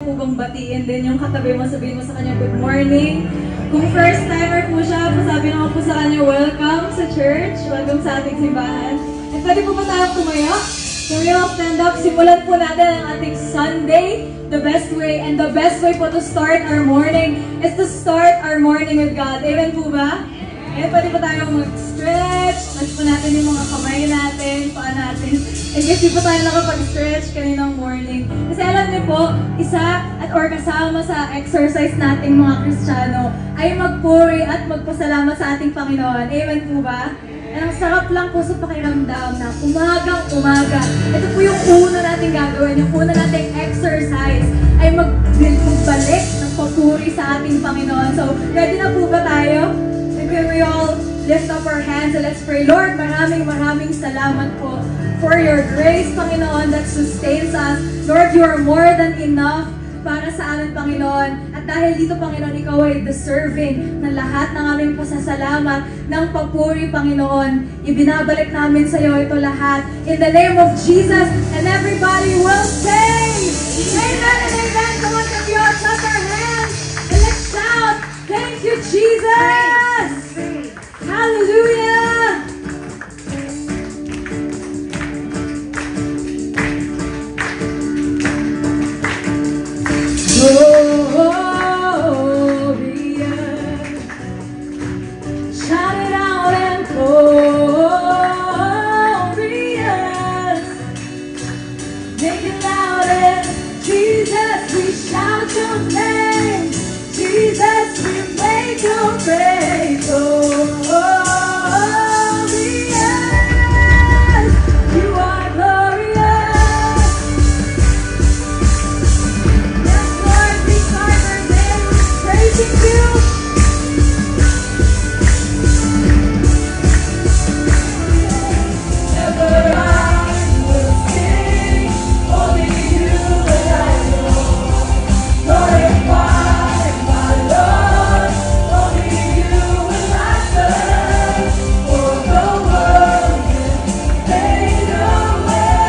po bang batiin din yung katabi mo, sabihin mo sa kanya, good morning. Kung first timer po siya, sabi naman po sa kanya, welcome sa church, welcome sa ating simbahan. At pwede po ba tayo tumayo? So we all stand up, simulan po natin ang ating Sunday the best way. And the best way po to start our morning is to start our morning with God. Amen po ba? Ayan, pwede po tayo mag-stretch. Touch po natin yung mga kamay natin, paa natin. And if di po tayo nakapag-stretch kaninang morning. Kasi alam niyo po, isa at or kasama sa exercise nating mga Kristiyano ay magpuri at magpasalamat sa ating Panginoon. Amen po ba? And ang sarap lang po sa pakiramdam na umagang-umaga. Ito po yung una natin gagawin, yung una nating exercise ay magbalik ng papuri sa ating Panginoon. So, ready na po ba tayo? Can we all lift up our hands and let's pray. Lord, maraming salamat po for your grace, Panginoon, that sustains us. Lord, you are more than enough para sa amin, Panginoon. At dahil dito, Panginoon, ikaw ay deserving ng lahat ng aming pasasalamat, ng papuri, Panginoon. Ibinabalik namin sa iyo ito lahat. In the name of Jesus, and everybody will say, Amen and Amen. Come on, can we all clap our hands and let's shout, thank you, Jesus! Hallelujah! Glorious, shout it out and glorious, make it louder, Jesus, we shout your name, Jesus, we make your praise, glorious, you are glorious. Yes, Lord, we start our day praising you. Never I will sing, only you and I know. Glorify my Lord, only you will I serve. For the world can fade away,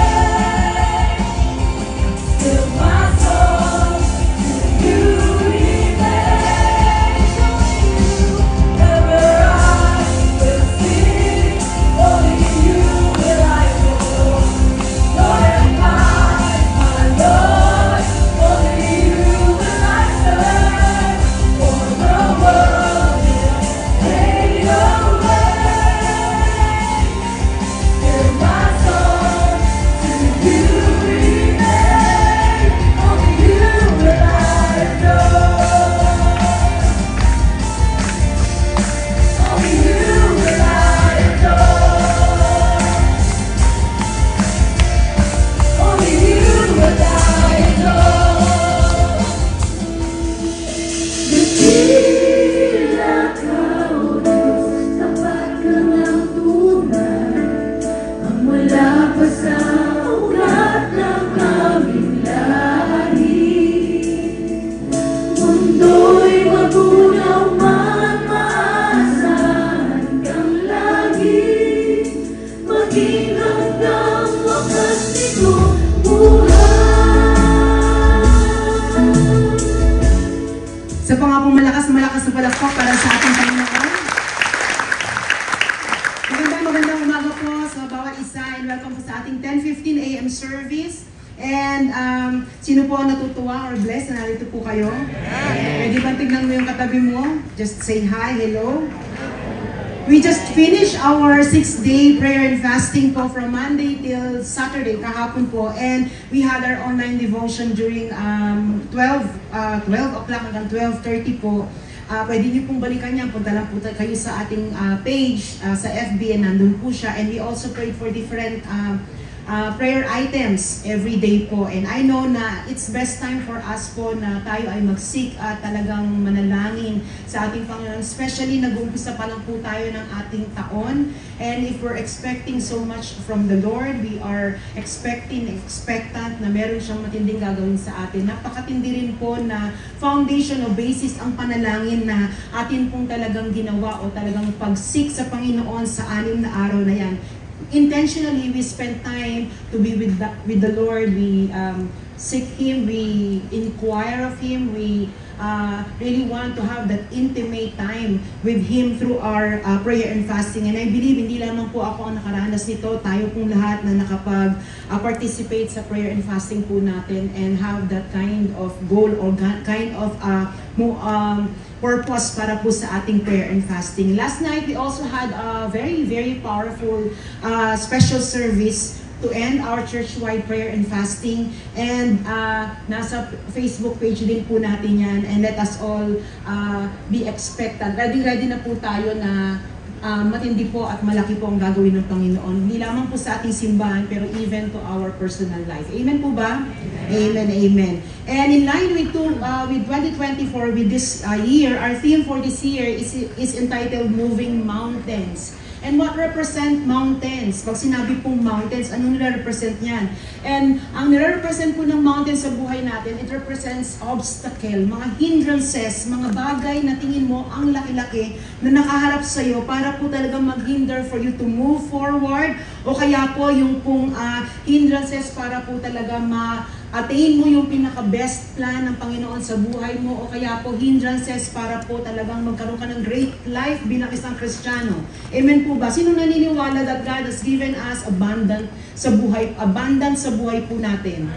still my soul to you remains. Never I will sing, only you will I know. Glorify my Lord, only you will I serve. For the world will fade away, still my soul to you remains. Only you will I adore. Only you will I adore. Only you will I adore. Tila kau Diyos, tapat ka ng tunay, ang wala pa sa ugat ng aming lahi. Mundo'y magunaw man, maasahan kang lagi, maging hanggang wakas nitong buhay. Sa pangapong malakas na palakpak para sa ating Panginoon. Magandang umaga po sa bawat isa and welcome po sa ating 10:15 a.m. service. And sino po ang natutuwa or blessed na narito po kayo? Pwede ba tignan mo yung katabi mo? Just say hi, hello. We just finished our 6-day prayer and fasting po from Monday till Saturday, kahapon po. And we had our online devotion during 12 o'clock hanggang 12:30 po. Pwede niyo pong balikan yan. Punta lang po kayo sa ating page sa FB and nandun po siya. And we also prayed for different prayer items every day po. And I know na it's best time for us po na tayo ay mag-seek at talagang manalangin sa ating Panginoon. Especially nag-uumpisa pa lang po tayo ng ating taon. And if we're expecting so much from the Lord, we are expectant na meron siyang matinding gagawin sa atin. Napakatindi rin po na foundation o basis ang panalangin na atin pong talagang ginawa o talagang pag-seek sa Panginoon sa 6 na araw na yan. Intentionally, we spend time to be with the Lord. We seek Him, we inquire of Him, we really want to have that intimate time with Him through our prayer and fasting. And I believe hindi lamang po ako ang nakaranas nito, tayo pong lahat na nakapag-participate sa prayer and fasting po natin and have that kind of goal or kind of purpose para po sa ating prayer and fasting. Last night, we also had a very, very powerful special service to end our church-wide prayer and fasting. And nasa Facebook page din po natin yan. And let us all be expectant. Ready na po tayo na matindi po at malaki po ang gagawin ng Panginoon. Hindi lamang po sa ating simbahan, pero even to our personal life. Amen po ba? Amen, amen. And in line with 2024, with this year, our theme for this year is entitled Moving Mountains. And what represent mountains? Pag sinabi pong mountains, anong nire-represent niyan? And ang nire-represent po ng mountains sa buhay natin, it represents obstacle, mga hindrances, mga bagay na tingin mo ang laki-laki na nakaharap sa iyo para po talagang mag-hinder for you to move forward, o kaya po yung pong hindrances para po talaga attain mo yung pinaka-best plan ng Panginoon sa buhay mo, o kaya po hindrances para po talagang magkaroon ka ng great life bilang isang Kristiyano. Amen po ba? Sino naniniwala that God has given us abundant sa buhay po natin?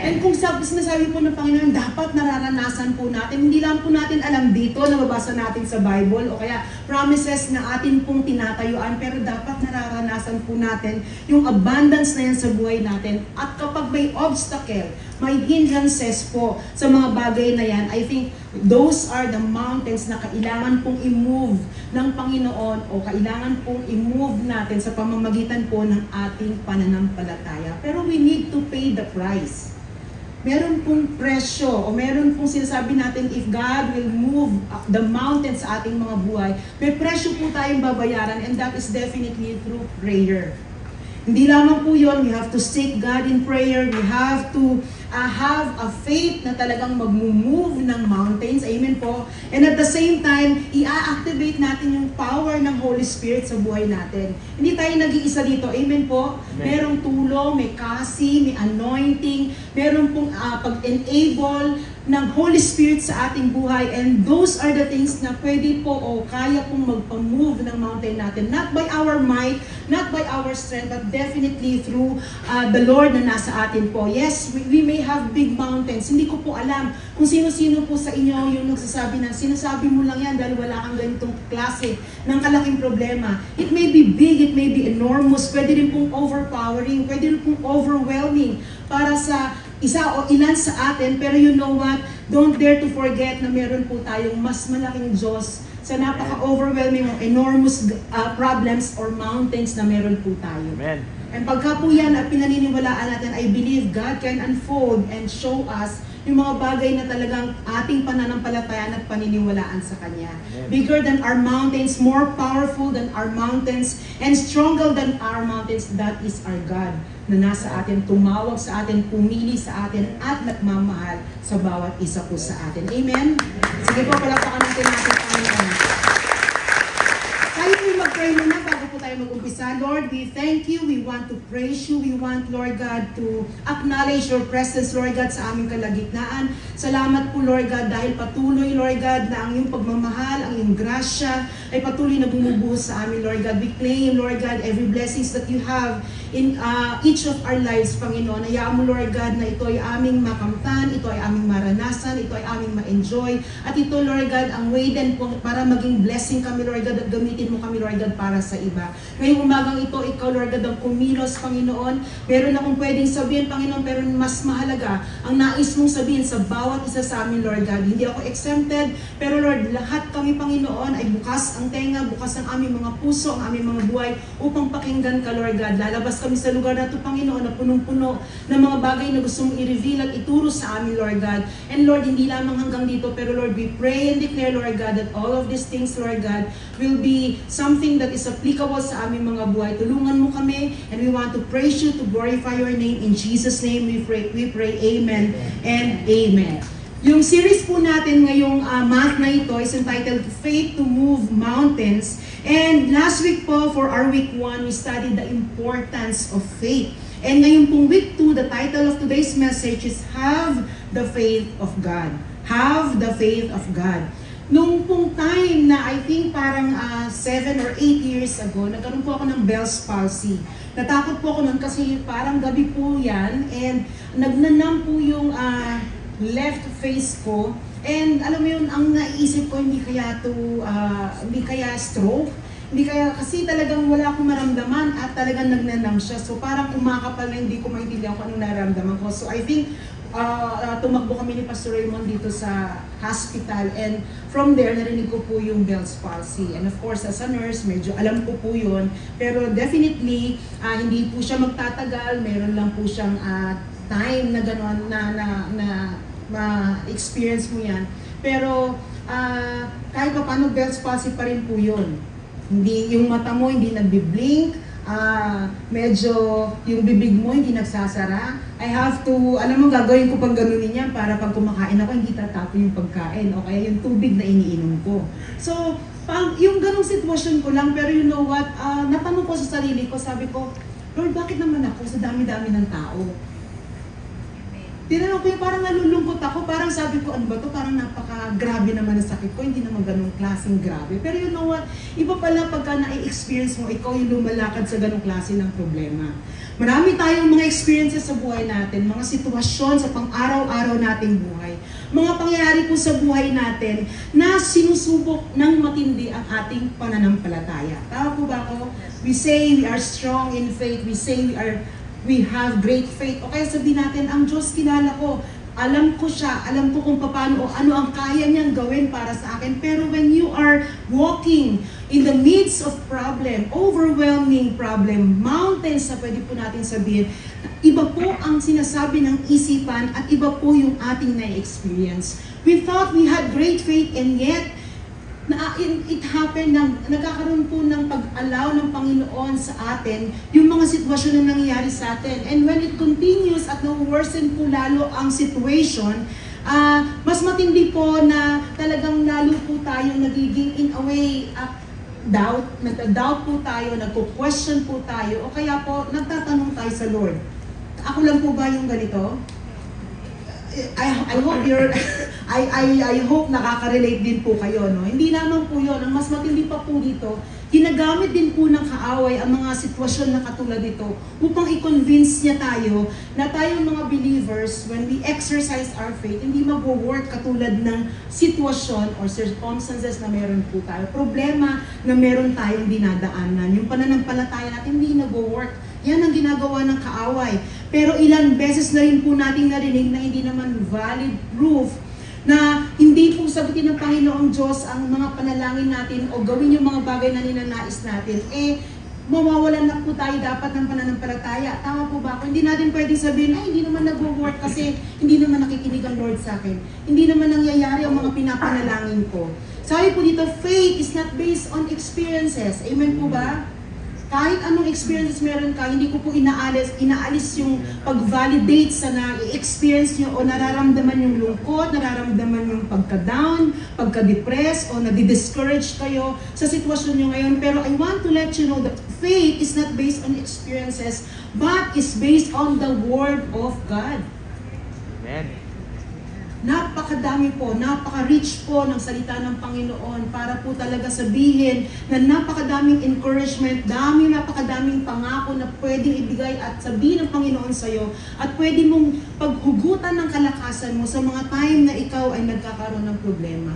And kung sinasabi po ng Panginoon, dapat nararanasan po natin, hindi lang po natin alam dito, nababasa natin sa Bible, o kaya promises na atin pong tinatayuan, pero dapat nararanasan po natin yung abundance na yan sa buhay natin. At kapag may obstacle, may hindrances po sa mga bagay na yan, I think those are the mountains na kailangan pong i-move ng Panginoon, o kailangan pong i-move natin sa pamamagitan po ng ating pananampalataya. Pero we need to pay the price. Meron pong presyo, o meron pong sinasabi natin, if God will move the mountains sa ating mga buhay, may presyo po tayong babayaran, and that is definitely through prayer. Hindi lamang po yun, we have to seek God in prayer, we have to have a faith na talagang mag-move ng mountains, amen po. And at the same time, i-activate natin yung power ng Holy Spirit sa buhay natin. Hindi tayo nag-iisa dito, amen po. Amen. Merong tulong, may kasi, may anointing, meron pong pag-enable ng Holy Spirit sa ating buhay, and those are the things na pwede po o kaya pong magpa-move ng mountain natin. Not by our might, not by our strength, but definitely through the Lord na nasa atin po. Yes, we may have big mountains. Hindi ko po alam kung sino-sino po sa inyo yung nagsasabi na sinasabi mo lang yan dahil wala kang ganitong klase ng kalaking problema. It may be big, it may be enormous, pwede rin pong overpowering, pwede rin pong overwhelming para sa isa o ilan sa atin, pero you know what? Don't dare to forget na meron po tayong mas malaking Diyos sa napaka-overwhelming o enormous problems or mountains na meron po tayo. Amen. And pagka po yan at pinaniniwalaan natin, I believe God can unfold and show us yung mga bagay na talagang ating pananampalatayaan at paniniwalaan sa Kanya. Amen. Bigger than our mountains, more powerful than our mountains, and stronger than our mountains, that is our God na nasa atin, tumawag sa atin, pumili sa atin, at nagmamahal sa bawat isa po sa atin. Amen? Sige po, palakpakan natin Panginoon. Tayo po mag-pray muna bago po tayo mag-umpisa. Lord, we thank you. We want to praise you. We want, Lord God, to acknowledge your presence, Lord God, sa aming kalagitnaan. Salamat po, Lord God, dahil patuloy, Lord God, na ang iyong pagmamahal, ang iyong grasya, ay patuloy na bumubuhos sa amin, Lord God. We claim, Lord God, every blessings that you have in each of our lives, Panginoon. Hayaan mo, Lord God, na ito ay aming makamtan, ito ay aming maranasan, ito ay aming ma-enjoy. At ito, Lord God, ang way din po para maging blessing kami, Lord God, at gamitin mo kami, Lord God, para sa iba. Ngayong umagang ito, ikaw, Lord God, ang kumilos, Panginoon. Meron akong pwedeng sabihin, Panginoon, pero mas mahalaga ang nais mong sabihin sa bawat isa sa amin, Lord God. Hindi ako exempted, pero Lord, lahat kami, Panginoon, ay bukas ang tenga, bukas ang aming mga puso, ang aming mga buhay, upang pakinggan ka, Lord God. Lalabas kami sa lugar na ito, Panginoon, na punong-puno ng mga bagay na gusto mong i-reveal at ituro sa amin, Lord God. And Lord, hindi lamang hanggang dito, pero Lord, we pray and declare, Lord God, that all of these things, Lord God, will be something that is applicable sa aming mga buhay. Tulungan mo kami, and we want to praise you, to glorify your name. In Jesus' name we pray, amen and amen. Yung series po natin ngayong month na ito is entitled Faith to Move Mountains. And last week po, for our week 1, we studied the importance of faith. And ngayon pong week 2, the title of today's message is Have the Faith of God. Have the Faith of God. Nung pong time na I think parang 7 or 8 years ago, nagkaroon po ako ng Bell's palsy. Natakot po ako nun kasi parang gabi po yan and nagnanam po yung left face ko. And alam mo yun, ang naisip ko, hindi kaya stroke. Hindi kaya, kasi talagang wala akong maramdaman at talagang nagnanam siya. So parang umakapal na hindi ko maintindihan kung anong nararamdaman ko. So I think tumakbo kami ni Pastor Raymond dito sa hospital and from there narinig ko po yung Bell's palsy. And of course as a nurse, medyo alam ko po yun. Pero definitely, hindi po siya magtatagal. Meron lang po siyang time na gano'n na ma-experience mo yan. Pero kahit pa paano Bell's palsy pa rin po yun. Hindi, yung mata mo hindi nagbi-blink, medyo yung bibig mo hindi nagsasara. I have to, alam mo, gagawin ko pang ganunin yan para pag kumakain ako, hindi tatapon yung pagkain o kaya yung tubig na iniinom ko. So, yung ganong sitwasyon ko lang, pero you know what, natanong ko sa sarili ko, sabi ko, Lord, bakit naman ako sa dami-dami ng tao? Tinanong ko yung parang nalulungkot ako, parang sabi ko, ano ba to? Parang napaka-grabe naman ang sakit ko, hindi naman ganong klaseng grabe. Pero you know what, iba pala pagka na-experience mo, ikaw yung lumalakad sa ganong klase ng problema. Marami tayong mga experiences sa buhay natin, mga sitwasyon sa pang-araw-araw nating buhay, mga pangyayari po sa buhay natin na sinusubok ng matindi ang ating pananampalataya. Tama po ba ako? We say we are strong in faith, we say we have great faith. O kaya sabihin natin, ang Diyos kilala ko, alam ko siya, alam ko kung paano o ano ang kaya niyang gawin para sa akin. Pero when you are walking in the midst of problem, overwhelming problem, mountains na pwede po natin sabihin, iba po ang sinasabi ng isipan at iba po yung ating na-experience. We thought we had great faith and yet, it happened na nagkakaroon po ng pag-allow ng Panginoon sa atin yung mga sitwasyon na nangyayari sa atin. And when it continues at na-worsen po lalo ang situation, mas matindi po na talagang lalo po tayo nagiging in a way doubt, nagda-doubt po tayo, nagko-question po tayo, o kaya po nagtatanong tayo sa Lord. Ako lang po ba yung ganito? I hope I hope nakaka-relate din po kayo, no? Hindi naman po 'yon, ang mas matindi pa po dito, ginagamit din po ng kaaway ang mga sitwasyon na katulad nito upang i-convince niya tayo na tayong mga believers, when we exercise our faith, hindi mag-work katulad ng sitwasyon or circumstances na meron po tayo. Problema na meron tayong dinadaanan. Yung pananampalataya natin hindi nag-work. Yan ang ginagawa ng kaaway. Pero ilang beses na rin po nating narinig na hindi naman valid proof na hindi po sagutin ng Panginoong Diyos ang mga panalangin natin o gawin yung mga bagay na ninanais natin. Mawawalan na po tayo dapat ng pananampalataya. Tama po ba? Kung hindi natin pwedeng sabihin, ay hindi naman nag-work kasi hindi naman nakikinig ang Lord sa akin. Hindi naman nangyayari ang mga pinapanalangin ko. Sabi po dito, faith is not based on experiences. Amen po ba? Kahit anong experiences meron ka, hindi ko po inaalis yung pag-validate sa na-experience nyo o nararamdaman yung lungkot, nararamdaman yung pagka-down, pagka-depress, o nadi-discourage kayo sa sitwasyon nyo ngayon. Pero I want to let you know that faith is not based on experiences, but is based on the Word of God. Amen. Napakadami po, napaka-rich po ng salita ng Panginoon para po talaga sabihin na napakadaming encouragement, napakadaming pangako na pwedeng ibigay at sabihin ng Panginoon sa iyo at pwede mong paghugutan ng kalakasan mo sa mga time na ikaw ay nagkakaroon ng problema.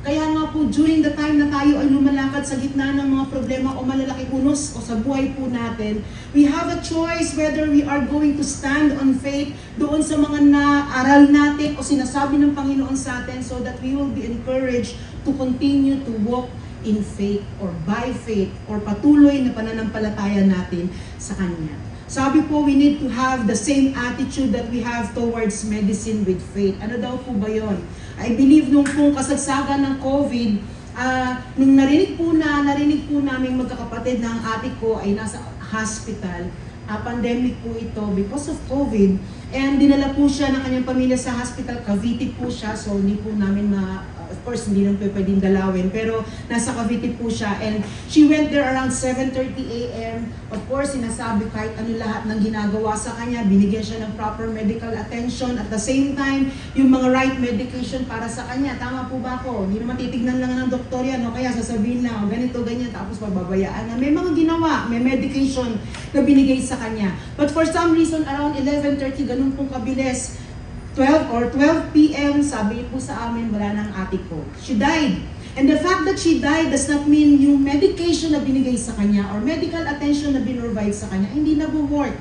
Kaya nga po, during the time na tayo ay lumalakad sa gitna ng mga problema o malalaki unos o sa buhay po natin, we have a choice whether we are going to stand on faith doon sa mga naaral natin o sinasabi ng Panginoon sa atin so that we will be encouraged to continue to walk in faith or by faith or patuloy na pananampalataya natin sa Kanya. Sabi po, we need to have the same attitude that we have towards medicine with faith. Ano daw po ba yun? I believe nung pong kasagsagan ng COVID, nung narinig po namin magkakapatid na ang ate ko ay nasa hospital, pandemic po ito because of COVID, And dinala po siya ng kanyang pamilya sa hospital. Cavite po siya, so hindi po namin of course, hindi lang po pwedeng dalawin. Pero nasa Cavite po siya. And she went there around 7:30 a.m. Of course, sinasabi kahit ano lahat ng ginagawa sa kanya. Binigyan siya ng proper medical attention. At the same time, yung mga right medication para sa kanya. Tama po ba ako? Hindi naman titignan lang ng doktor yan. O kaya sasabihin na, ganito, ganyan. Tapos pababayaan na. May mga ginawa, may medication na binigay sa kanya. But for some reason, around 11:30, ganun pong kabilis, 12 p.m., sabi po sa amin, wala ng ate ko. She died. And the fact that she died does not mean yung medication na binigay sa kanya or medical attention na binrovide sa kanya, hindi na-work.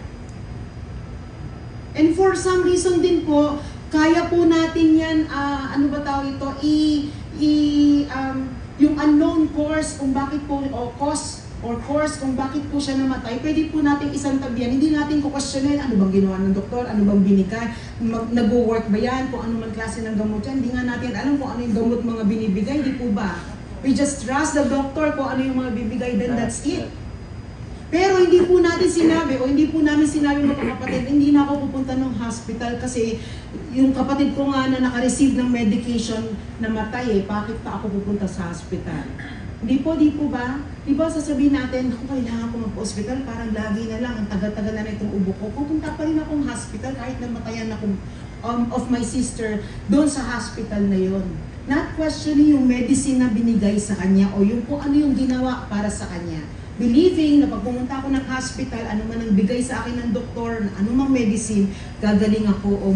And for some reason din po, kaya po natin yan, ano ba tawag ito, yung unknown cause kung bakit po, o cause or course kung bakit po siya namatay, pwede po natin isang tabihan. Hindi natin kukwestiyonin ano bang ginawa ng doktor, ano bang binigay, nag-work ba yan, kung ano man klase ng gamot yan. Hindi nga natin alam kung ano yung gamot mga binibigay, di po ba? We just trust the doctor kung ano yung mga bibigay, then that's it. Pero hindi po natin sinabi, o hindi po namin sinabi mga kapatid, hindi na ako pupunta ng hospital kasi yung kapatid ko nga na naka-receive ng medication namatay bakit pa ako pupunta sa hospital? Di po ba? Di ba sasabihin natin, kung kailangan ko mag-hospital, parang lagi na lang, ang tagal-tagal na itong ubo ko. Pupunta pa rin akong hospital kahit namatayan ako of my sister doon sa hospital na yon. Not questioning yung medicine na binigay sa kanya o yung kung ano yung ginawa para sa kanya. Believing na pag pumunta ako ng hospital, ano man ang bigay sa akin ng doktor, ano mang medicine, gagaling ako o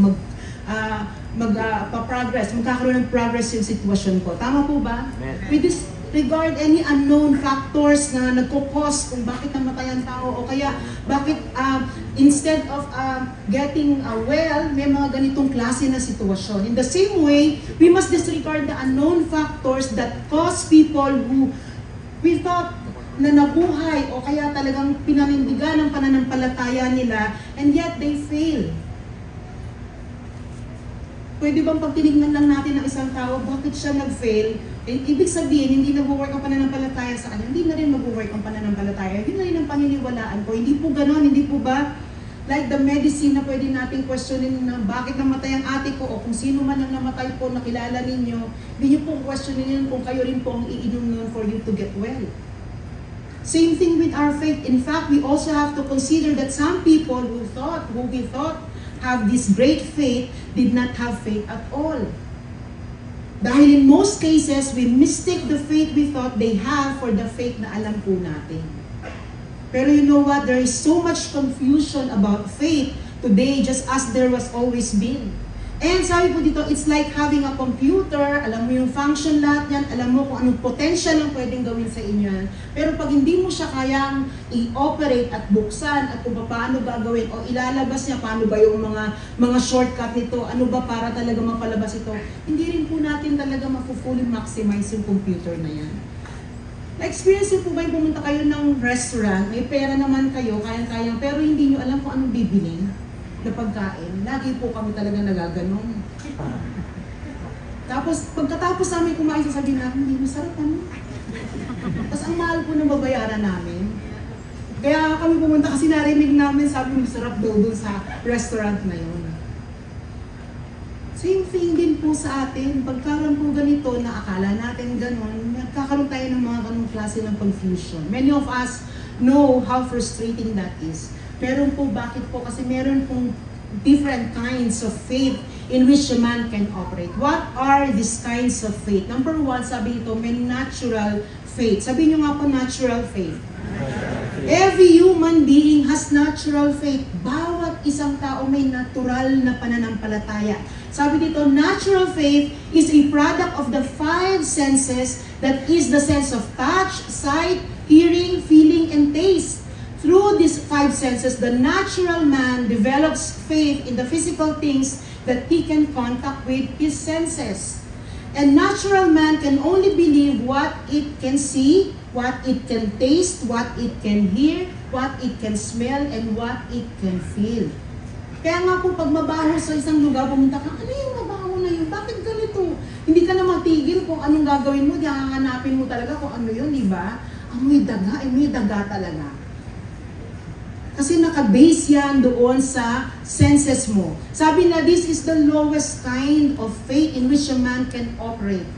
magkakaroon ng progress yung sitwasyon ko. Tama po ba? With this regard any unknown factors na nagkukos kung bakit namatay ang tao o kaya bakit instead of getting well, may mga ganitong klase na sitwasyon. In the same way, we must disregard the unknown factors that cause people who we thought na nabuhay o kaya talagang pinanindigan ng pananampalataya nila and yet they fail. Pwede bang pag tinignan lang natin ng isang tao, bakit siya nag-fail? Ibig sabihin, hindi nag-work ang pananampalataya sa kanya, hindi na rin mag-work ang pananampalataya, hindi na rin ang paniniwalaan ko. Hindi po ganon, hindi po ba? Like the medicine na pwede nating questionin na bakit namatay ang ate ko o kung sino man ang namatay po na kilala ninyo, hindi nyo po questionin yun kung kayo rin po ang iinom nun for you to get well. Same thing with our faith. In fact, we also have to consider that some people who we thought have this great faith did not have faith at all. Dahil in most cases, we mistake the faith we thought they have for the faith na alam po natin. Pero you know what? There is so much confusion about faith today just as there was always been. And sabi po dito, it's like having a computer, alam mo yung function lahat yan, alam mo kung anong potential ang pwedeng gawin sa inyo yan. Pero pag hindi mo siya kayang i-operate at buksan at kung paano gagawin o ilalabas niya, paano ba yung mga shortcut nito, ano ba para talaga mapalabas ito, hindi rin po natin talaga fully maximize yung computer na yan. Na-experience po ba yung pumunta kayo ng restaurant, may pera naman kayo, kayang-kayang, pero hindi nyo alam kung anong bibilin na pagkain? Lagi po kami talaga nagaganon. Tapos, pagkatapos namin kumain, sasabihin namin, hindi masarap ano. Tapos ang mahal po ng babayaran namin. Kaya kami pumunta kasi narinig namin, sabi masarap daw dun sa restaurant na yun. Same thing din po sa atin. Pagkaroon po ganito na akala natin ganon, nagkakaroon tayo ng mga ganong klase ng confusion. Many of us know how frustrating that is. Meron po, bakit po? Kasi meron pong different kinds of faith in which a man can operate. What are these kinds of faith? Number one, sabi ito, may natural faith. Sabi nyo nga po, natural faith. Every human being has natural faith. Bawat isang tao may natural na pananampalataya. Sabi dito, natural faith is a product of the five senses, that is the sense of touch, sight, hearing, feeling, and taste. Through these five senses, the natural man develops faith in the physical things that he can contact with his senses. And natural man can only believe what it can see, what it can taste, what it can hear, what it can smell, and what it can feel. Kaya nga po, pag mabaho sa isang lugar, pumunta ka, ano yung mabaho na yun? Bakit ganito? Hindi ka na matigil kung anong gagawin mo, hahanapin mo talaga kung ano yun, di ba? Amoy daga talaga. Kasi nakabase yan doon sa senses mo. Sabi na this is the lowest kind of faith in which a man can operate.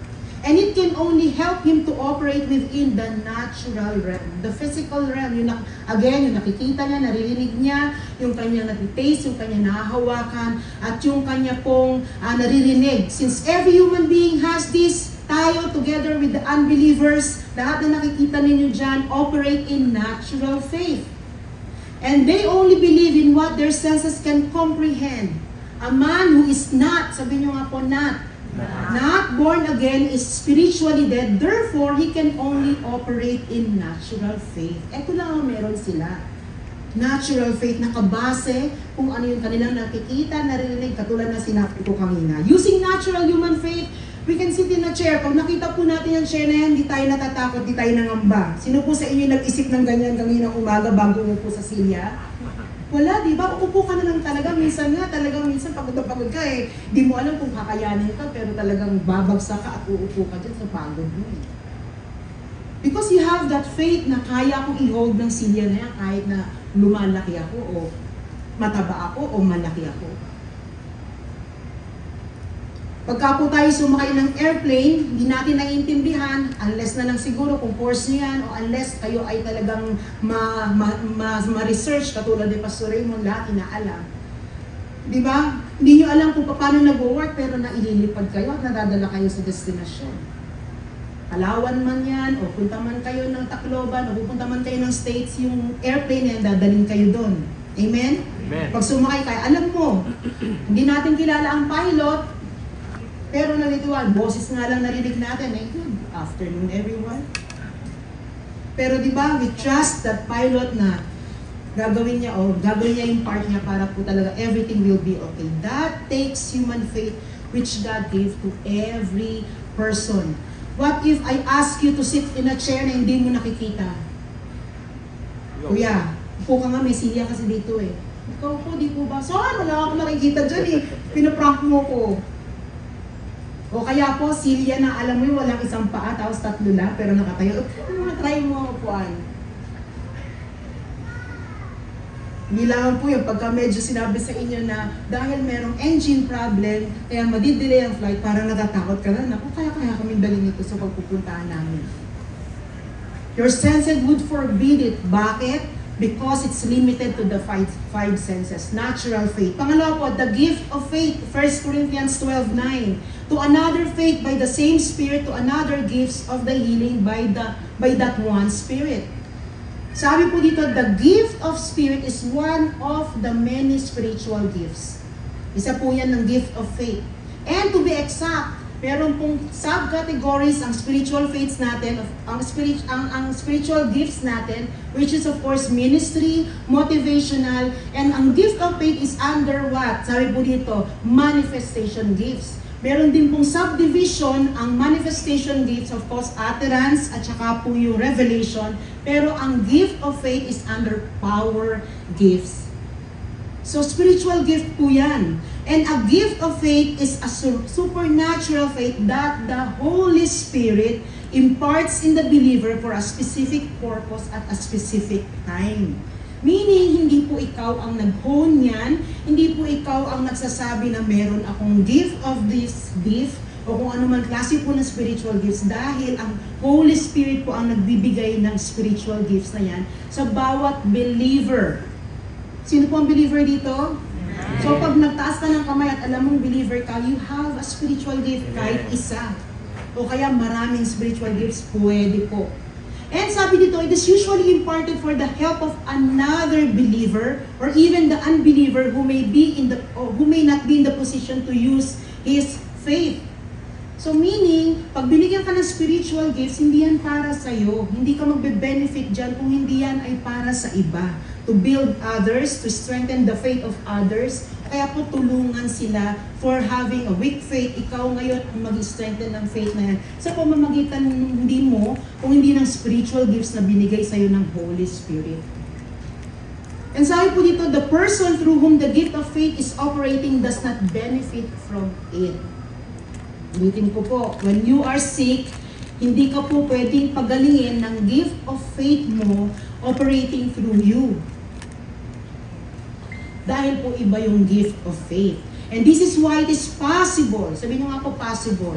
And it can only help him to operate within the natural realm, the physical realm. Yung nakikita niya, naririnig niya, yung kanya natitaste, yung kanya nahahawakan, at yung kanya pong naririnig. Since every human being has this, tayo together with the unbelievers, lahat na nakikita ninyo dyan, operate in natural faith. And they only believe in what their senses can comprehend. A man who is not, sabi nyo nga po, not born again is spiritually dead, therefore, he can only operate in natural faith. Ito lang ang meron sila. Natural faith, nakabase kung ano yung kanilang nakikita, naririnig, katulad na sinabi ko kanina. Using natural human faith, we can sit in a chair. Pag nakita po natin yung chair na yan, di tayo natatakot, di tayo nangamba. Sino po sa inyo nag-isip ng ganyan kaninang umaga bago mo po sa silya? Wala, di ba? Upo ka na lang talaga. Minsan pagod na pagod ka eh. Di mo alam kung kakayanin ka, pero talagang babagsak ka at uupo ka dyan sa pagod mo eh. Because you have that faith na kaya akong i-hold ng silya na yan kahit na lumalaki ako o mataba ako o malaki ako. Pagka po tayo sumakay ng airplane, hindi natin naiintindihan, unless na lang siguro kung course niyo yan, o unless kayo ay talagang ma-research, katulad ni Pastor Raymond, lahat inaalam. Di ba? Hindi nyo alam kung paano nag-work, pero naililipad kayo at nadadala kayo sa destinasyon. Palawan man yan, o punta man kayo ng Tacloban, o pupunta man kayo ng States, yung airplane na yan, dadaling kayo doon. Amen? Amen. Pag sumakay kayo, alam mo, hindi natin kilala ang pilot, pero nalituan, boses nga lang narinig natin, good afternoon everyone. Pero di ba, we trust that pilot na gagawin niya yung part niya para po talaga everything will be okay. That takes human faith which God gave to every person. What if I ask you to sit in a chair na hindi mo nakikita? Kuya, upo ka nga, may silya kasi dito eh. Ikaw po, di po ba? Saan? Wala akong nakikita dyan eh. Pinaprank mo ko. O kaya po, silya na alam mo yung walang isang paa, tapos tatlo lang, pero nakatayo. Try mo upuan. Hindi lang po yung pagka medyo sinabi sa inyo na dahil merong engine problem, kaya madidelay ang flight, parang natatakot ka na, naku, kaya kami dalhin ito sa pagpupuntahan namin. Your senses would forbid it. Bakit? Because it's limited to the five senses. Natural faith. Pangalawa po, the gift of faith. 1 Corinthians 12:9. To another faith by the same Spirit, to another gifts of the healing by that one Spirit. Sabi po dito, the gift of Spirit is one of the many spiritual gifts. Isa po yan ng gift of faith. And to be exact, meron pong subcategories ang spiritual faiths natin, ang spiritual gifts natin, which is of course ministry, motivational, and ang gift of faith is under what? Sabi po dito, manifestation gifts. Meron din pong subdivision, ang manifestation gifts, of course, utterance, at saka po yung revelation, pero ang gift of faith is under power gifts. So spiritual gift po yan. And a gift of faith is a supernatural faith that the Holy Spirit imparts in the believer for a specific purpose at a specific time. Meaning, hindi po ikaw ang nag-hone yan, hindi po ikaw ang nagsasabi na meron akong gift of this gift, o kung ano man klase po ng spiritual gifts, dahil ang Holy Spirit po ang nagbibigay ng spiritual gifts na yan sa bawat believer. Sino po ang believer dito? So pag nagtaas ka ng kamay at alam mong believer ka, you have a spiritual gift kahit isa. O kaya maraming spiritual gifts, pwede po. And sabi dito, it is usually imparted for the help of another believer or even the unbeliever who may not be in the position to use his faith. So meaning, pag binigyan ka ng spiritual gifts, hindi yan para sa iyo. Hindi ka magbe-benefit dyan kung hindi yan ay para sa iba. To build others, to strengthen the faith of others. Kaya po tulungan sila for having a weak faith. Ikaw ngayon ang mag-strengthen ng faith na yan. Sa pamamagitan hindi mo, kung hindi ng spiritual gifts na binigay sa iyo ng Holy Spirit. And sabi po dito, the person through whom the gift of faith is operating does not benefit from it. Ulitin ko po, when you are sick, hindi ka po pwedeng pagalingin ng gift of faith mo operating through you. Dahil po iba yung gift of faith. And this is why it is possible, sabihin nyo nga po possible,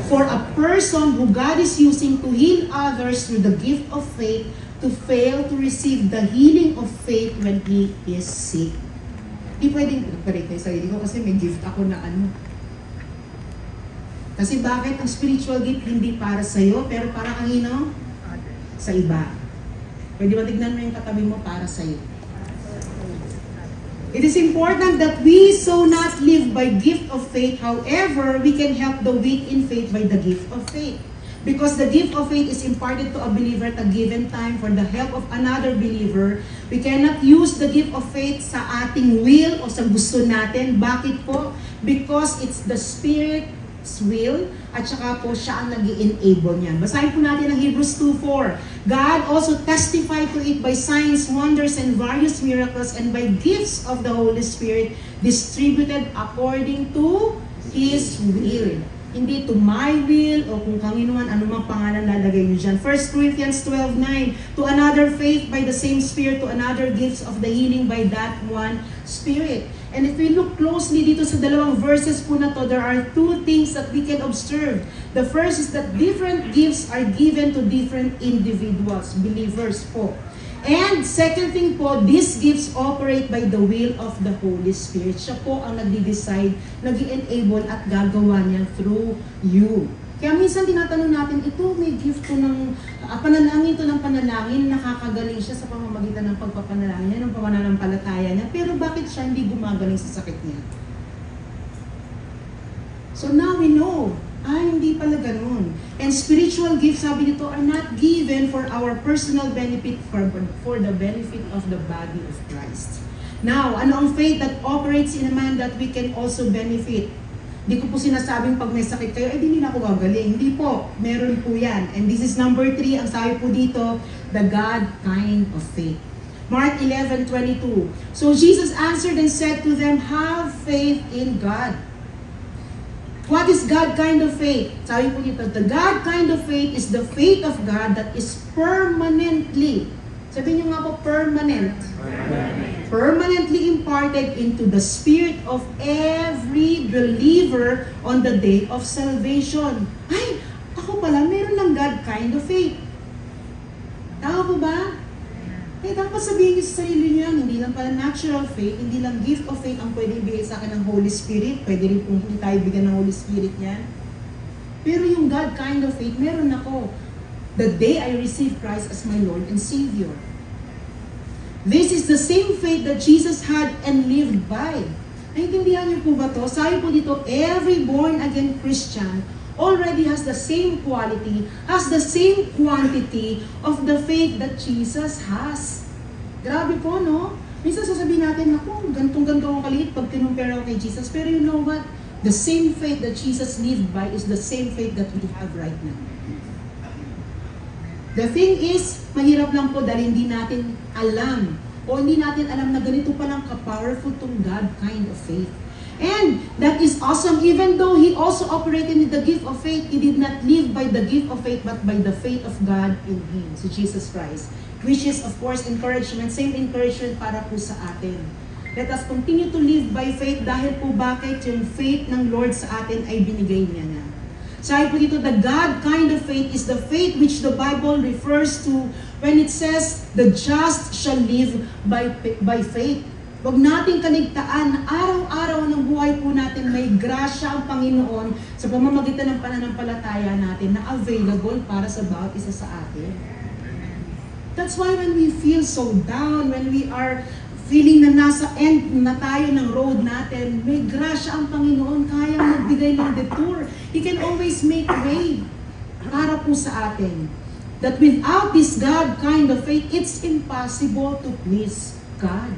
for a person who God is using to heal others through the gift of faith to fail to receive the healing of faith when he is sick. Di pwedeng nagparate na yung sarili ko kasi may gift ako na ano. Kasi bakit ang spiritual gift hindi para sa'yo, pero para kanino? Sa iba. Pwede ba tignan mo yung katabi mo para sa'yo? It is important that we so not live by gift of faith. However, we can help the weak in faith by the gift of faith. Because the gift of faith is imparted to a believer at a given time for the help of another believer. We cannot use the gift of faith sa ating will o sa gusto natin. Bakit po? Because it's the Spirit's will at saka po siya ang nag-i-enable niyan. Basahin po natin ang Hebrews 2:4. God also testified to it by signs, wonders, and various miracles and by gifts of the Holy Spirit distributed according to His will. Hindi to my will o kung kanino man anumang pangalan lalagay niyo dyan. 1 Corinthians 12:9, to another faith by the same Spirit, to another gifts of the healing by that one Spirit. And if we look closely dito sa dalawang verses po na to, there are two things that we can observe. The first is that different gifts are given to different individuals, believers po. And second thing po, these gifts operate by the will of the Holy Spirit. Siya po ang nagde-decide, nag-i-enable at gagawa niya through you. Kaya minsan tinatanong natin, ito may gift to ng panalangin to ng panalangin, nakakagaling siya sa pamamagitan ng pagpapanalangin niya, ng pananampalataya niya, pero bakit siya hindi gumagaling sa sakit niya? So now we know, hindi pala ganun. And spiritual gifts, sabi dito, are not given for our personal benefit, for the benefit of the body of Christ. Now, ano ang faith that operates in a man that we can also benefit? Hindi ko po sinasabing pag may sakit kayo, di na ako gagaling. Hindi po, meron po yan. And this is number 3, ang sabi po dito, the God kind of faith. Mark 11:22. So Jesus answered and said to them, have faith in God. What is God kind of faith? Sabi po dito, the God kind of faith is the faith of God that is permanently, sabihin niyo nga po, permanently imparted into the spirit of every believer on the day of salvation. Ay, ako pala, meron ng God kind of faith. Tama po ba? Dapat sabihin niyo sa sarili niyo, hindi lang pala natural faith, hindi lang gift of faith ang pwede ibigay sa akin ng Holy Spirit. Pwede rin kung hindi tayo bigyan ng Holy Spirit niyan. Pero yung God kind of faith, meron ako. The day I receive Christ as my Lord and Savior. This is the same faith that Jesus had and lived by. Naintindihan niyo po ba to? Sabi po dito, every born-again Christian already has the same quality, has the same quantity of the faith that Jesus has. Grabe po, no? Minsan sasabihin natin, naku, gantong-ganto ang kaliit pag kinumpara ko kay Jesus. Pero you know what? The same faith that Jesus lived by is the same faith that we have right now. The thing is, mahirap lang po dahil hindi natin alam o hindi natin alam na ganito palang ka-powerful tong God kind of faith. And that is awesome. Even though He also operated in the gift of faith, He did not live by the gift of faith, but by the faith of God in Him, so Jesus Christ. Which is, of course, encouragement. Same encouragement para po sa atin. Let us continue to live by faith dahil po bakit yung faith ng Lord sa atin ay binigay niya na. Sabi po dito, the God kind of faith is the faith which the Bible refers to when it says, the just shall live by faith. Huwag nating kaligtaan na araw-araw ng buhay po natin may grasya ang Panginoon sa pamamagitan ng pananampalataya natin na available para sa bawat isa sa atin. That's why when we feel so down, when we are feeling na nasa end na tayo ng road natin, may grasya ang Panginoon, kayang magbigay ng detour. He can always make way para po sa atin. That without this God kind of faith, it's impossible to please God.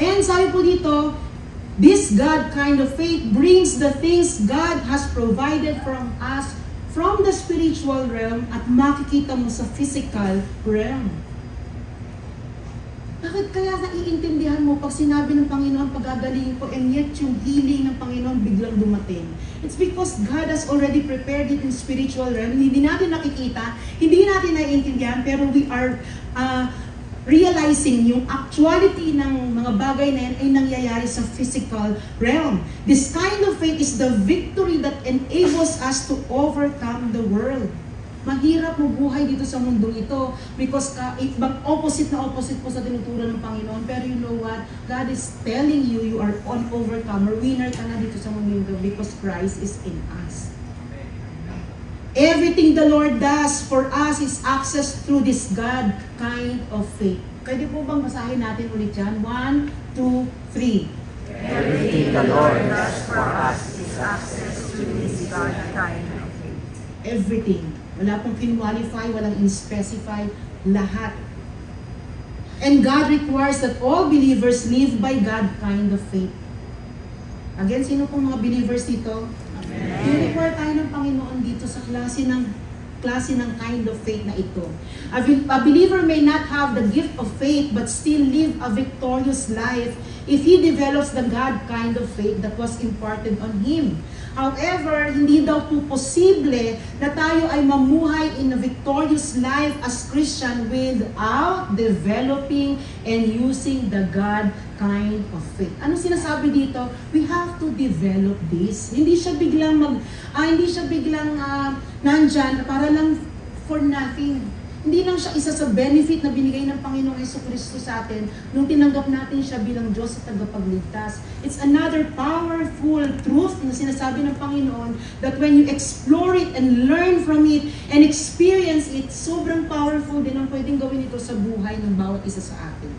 And sabi po dito, this God kind of faith brings the things God has provided from us from the spiritual realm at makikita mo sa physical realm. Bakit kaya naiintindihan mo pag sinabi ng Panginoon paggagalingin ko and yet yung healing ng Panginoon biglang dumating? It's because God has already prepared it in spiritual realm. Hindi natin nakikita, hindi natin naiintindihan, pero we are realizing yung actuality ng mga bagay na yan ay nangyayari sa physical realm. This kind of faith is the victory that enables us to overcome the world. Mahirap mabuhay dito sa mundong ito because opposite po sa tinuturo ng Panginoon. Pero you know what? God is telling you, you are an overcomer. Winner ka na dito sa mundong ito because Christ is in us. Everything the Lord does for us is access through this God kind of faith. Pwede po bang basahin natin ulit yan? 1, 2, 3. Everything the Lord does for us is access to this God kind of faith. Everything. Wala pong kinwalify, walang in-specify, lahat. And God requires that all believers live by God kind of faith. Again, sino pong mga believers dito? I-require tayo ng Panginoon dito sa klase ng kind of faith na ito. A believer may not have the gift of faith but still live a victorious life if he develops the God kind of faith that was imparted on him. However, hindi daw po posible na tayo ay mamuhay in a victorious life as Christian without developing and using the God kind of faith. Ano sinasabi dito? We have to develop this. Hindi siya biglang nandyan para lang for nothing. Hindi lang siya isa sa benefit na binigay ng Panginoong Jesucristo sa atin nung tinanggap natin siya bilang Diyos at tagapagligtas. It's another powerful truth na sinasabi ng Panginoon that when you explore it and learn from it and experience it, sobrang powerful din ang pwedeng gawin ito sa buhay ng bawat isa sa atin.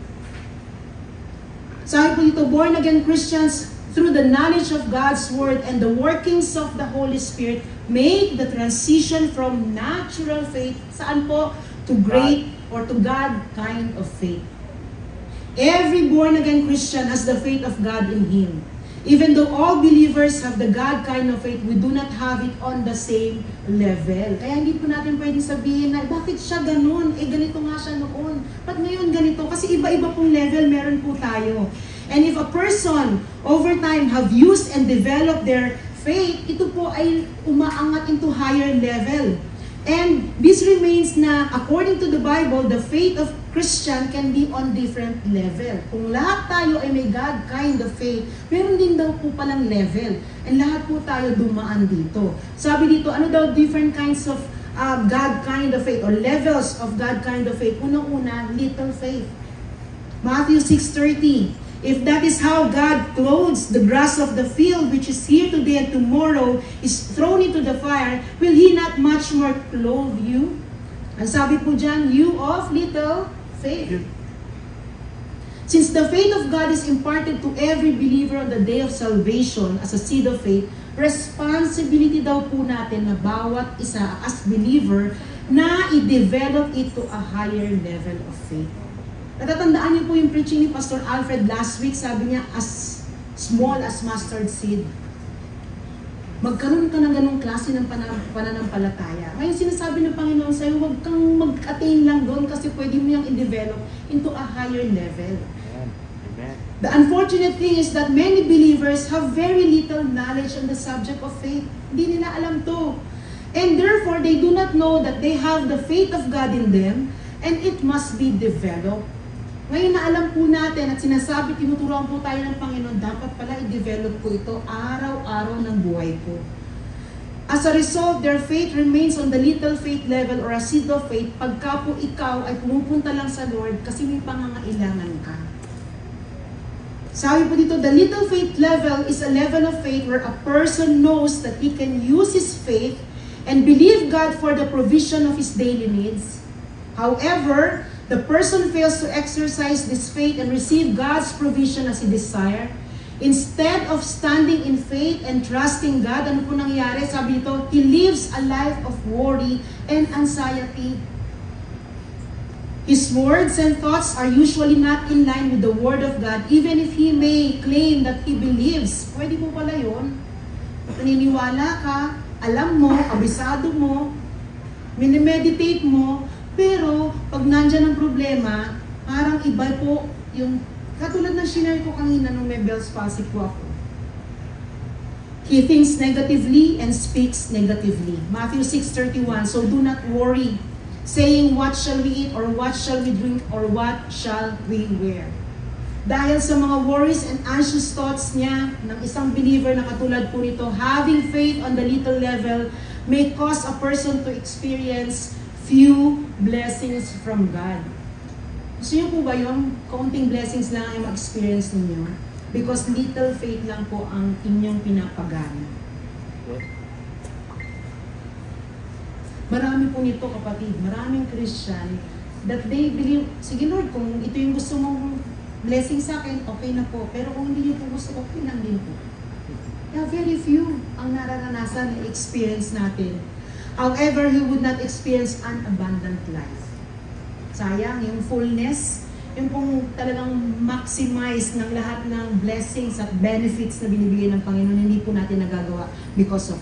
Sabi po dito, born again Christians through the knowledge of God's Word and the workings of the Holy Spirit make the transition from natural faith, saan po? To great or to God kind of faith. Every born-again Christian has the faith of God in him. Even though all believers have the God kind of faith, we do not have it on the same level. Kaya hindi po natin pwedeng sabihin na, bakit siya ganun? Ganito nga siya noon. Ba't ngayon ganito? Kasi iba-iba pong level meron po tayo. And if a person over time have used and developed their faith, ito po ay umaangat into higher level. And this remains na, according to the Bible, the faith of Christian can be on different level. Kung lahat tayo ay may God kind of faith, meron din daw po palang level. And lahat po tayo dumaan dito. Sabi dito, ano daw different kinds of God kind of faith or levels of God kind of faith? Unang-una, little faith. Matthew 6:30. If that is how God clothes the grass of the field, which is here today and tomorrow is thrown into the fire, will He not much more clothe you? Ang sabi po dyan, you of little faith. Since the faith of God is imparted to every believer on the day of salvation as a seed of faith, responsibility daw po natin na bawat isa as believer na i-develop it to a higher level of faith. Natatandaan niyo po yung preaching ni Pastor Alfred last week, sabi niya, as small as mustard seed. Magkaroon ka ng ganong klase ng pananampalataya. Ngayon sinasabi ng Panginoon sa'yo, huwag kang mag-attain lang doon kasi pwede mo yung i-develop into a higher level. Amen. The unfortunate thing is that many believers have very little knowledge on the subject of faith. Hindi nila alam to. And therefore, they do not know that they have the faith of God in them and it must be developed. Ngayon na alam po natin at sinasabi, tinuturuan po tayo ng Panginoon, dapat pala i-develop po ito araw-araw ng buhay po. As a result, their faith remains on the little faith level or a seed of faith pagka po ikaw ay pumupunta lang sa Lord kasi may pangangailangan ka. Sabi po dito, the little faith level is a level of faith where a person knows that he can use his faith and believe God for the provision of his daily needs. However, the person fails to exercise this faith and receive God's provision as he desired. Instead of standing in faith and trusting God, ano po nangyayari? Sabi dito, he lives a life of worry and anxiety. His words and thoughts are usually not in line with the Word of God, even if he may claim that he believes. Pwede po pala yun. Naniniwala ka, alam mo, kabisado mo, minimeditate mo, pero pag nandyan ang problema, parang iba po yung, katulad ng shinare ko kanina nung may Bell's palsy po ako. He thinks negatively and speaks negatively. Matthew 6:31, so do not worry. saying, what shall we eat, or what shall we drink, or what shall we wear? Dahil sa mga worries and anxious thoughts niya, ng isang believer na katulad po nito, having faith on the little level may cause a person to experience few blessings from God. Gusto niyo po ba yung kaunting blessings lang ay ma-experience ninyo? Because little faith lang po ang inyong pinapagana. Marami po nito, kapatid, maraming Christian that they believe, sige Lord, kung ito yung gusto mong blessing sa akin, okay na po. Pero kung hindi niyo po gusto, okay lang din po. Kaya very few ang nararanasan na experience natin. However, he would not experience an abundant life. Sayang, yung fullness, yung pong talagang maximize ng lahat ng blessings at benefits na binibigay ng Panginoon, hindi po natin nagagawa because of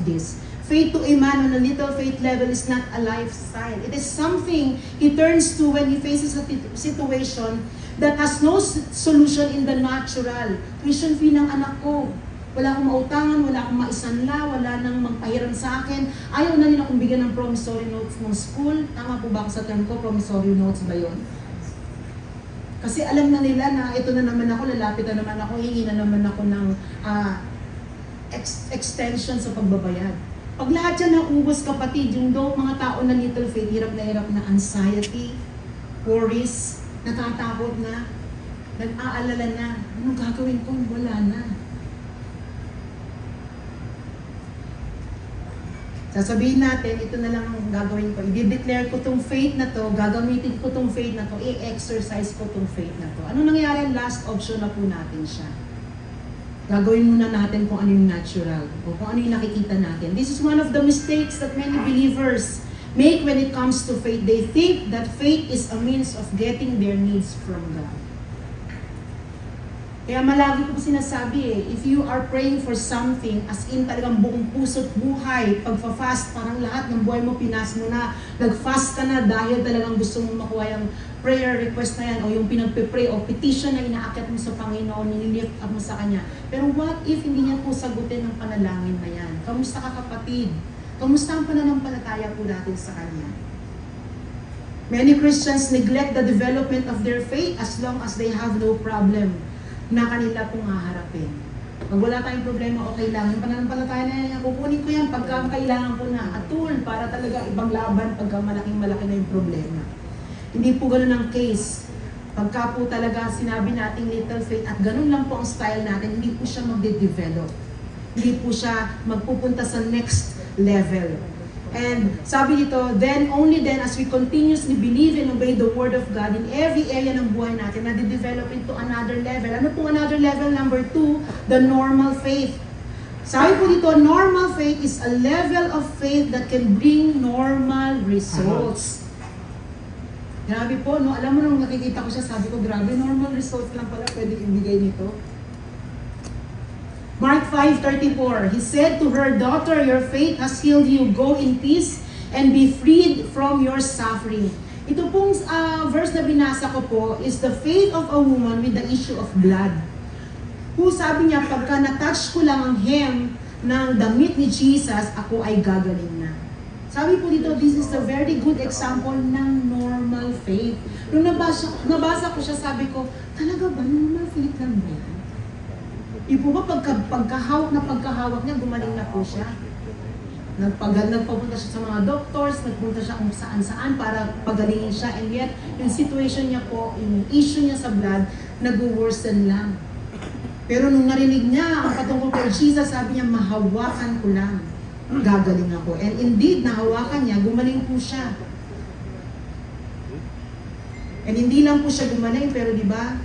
this. Faith to a man on a little faith level is not a lifestyle. It is something he turns to when he faces a situation that has no solution in the natural. Tuition fee ng anak ko. Wala akong mautangan, wala akong maisanla, wala nang magpahiram sa akin. Ayaw na rin akong bigyan ng promissory notes ng school. Tama po ba ako sa term ko? Promissory notes ba yun? Kasi alam na nila na ito na naman ako, lalapit na naman ako, hingi na naman ako ng extension sa pagbabayad. Pag lahat yan naubos, kapatid, yung mga tao na little faith, hirap na anxiety, worries, natatakot na, nag-aalala na, anong gagawin ko? Wala na. Sasabihin natin, ito na lang ang gagawin ko. I-declare ko tong faith na to, gagamitin ko tong faith na to, i-exercise ko tong faith na to. Ano nangyari? Last option na po natin siya. Gagawin muna natin kung ano yung natural o kung ano yung nakikita natin. This is one of the mistakes that many believers make when it comes to faith. They think that faith is a means of getting their needs from God. Kaya malagi ko sinasabi if you are praying for something, as in talagang buong puso't buhay, pagfa-fast, parang lahat ng buhay mo pinas mo na, nag-fast ka na dahil talagang gusto mo makuha yung prayer request na yan o yung pinagpe-pray o petition na inaakyat mo sa Panginoon, nililift up mo sa Kanya. Pero what if hindi niya po sagutin ng panalangin na yan? Kamusta ka, kapatid? Kamusta ang pananampalataya po natin sa Kanya? Many Christians neglect the development of their faith as long as they have no problem na kanila pong haharapin. Pag wala tayong problema, okay lang. Yung pananampalataya na yan, kukunin ko yan pagka kailangan ko na. A tool para talaga ibang laban pagka malaking-malaki na yung problema. Hindi po ganun ang case. Pagka po talaga sinabi nating little faith at ganun lang po ang style natin, hindi po siya magde-develop. Hindi po siya magpupunta sa next level. And sabi dito, then, only then, as we continuously believe and obey the Word of God in every area ng buhay natin, na-develop into another level. Ano po another level? Number 2, the normal faith. Sabi po dito, normal faith is a level of faith that can bring normal results. Grabe po, no? Alam mo nung nakikita ko siya, sabi ko, grabe, normal results lang pala pwede ibigay nito. Mark 5:34, he said to her, daughter, your faith has healed you. Go in peace and be freed from your suffering. Ito pong verse na binasa ko po is the faith of a woman with the issue of blood. Who sabi niya, pagka na-touch ko lang ang hem ng damit ni Jesus, ako ay gagaling na. Sabi po dito, this is a very good example ng normal faith. Nung nabasa ko siya, sabi ko, talaga ba normal faith lang ba yan? Ipo ba pagkahawak niya, gumaling na po siya. Nagpapunta siya sa mga doctors, nagpunta siya kung saan-saan para pagalingin siya. And yet, yung situation niya po, yung issue niya sa blood, nag-worsen lang. Pero nung narinig niya ang patungkol kay Jesus, sabi niya, mahawakan ko lang. Gagaling ako. And indeed, nahawakan niya, gumaling po siya. And hindi lang po siya gumaling, pero di ba,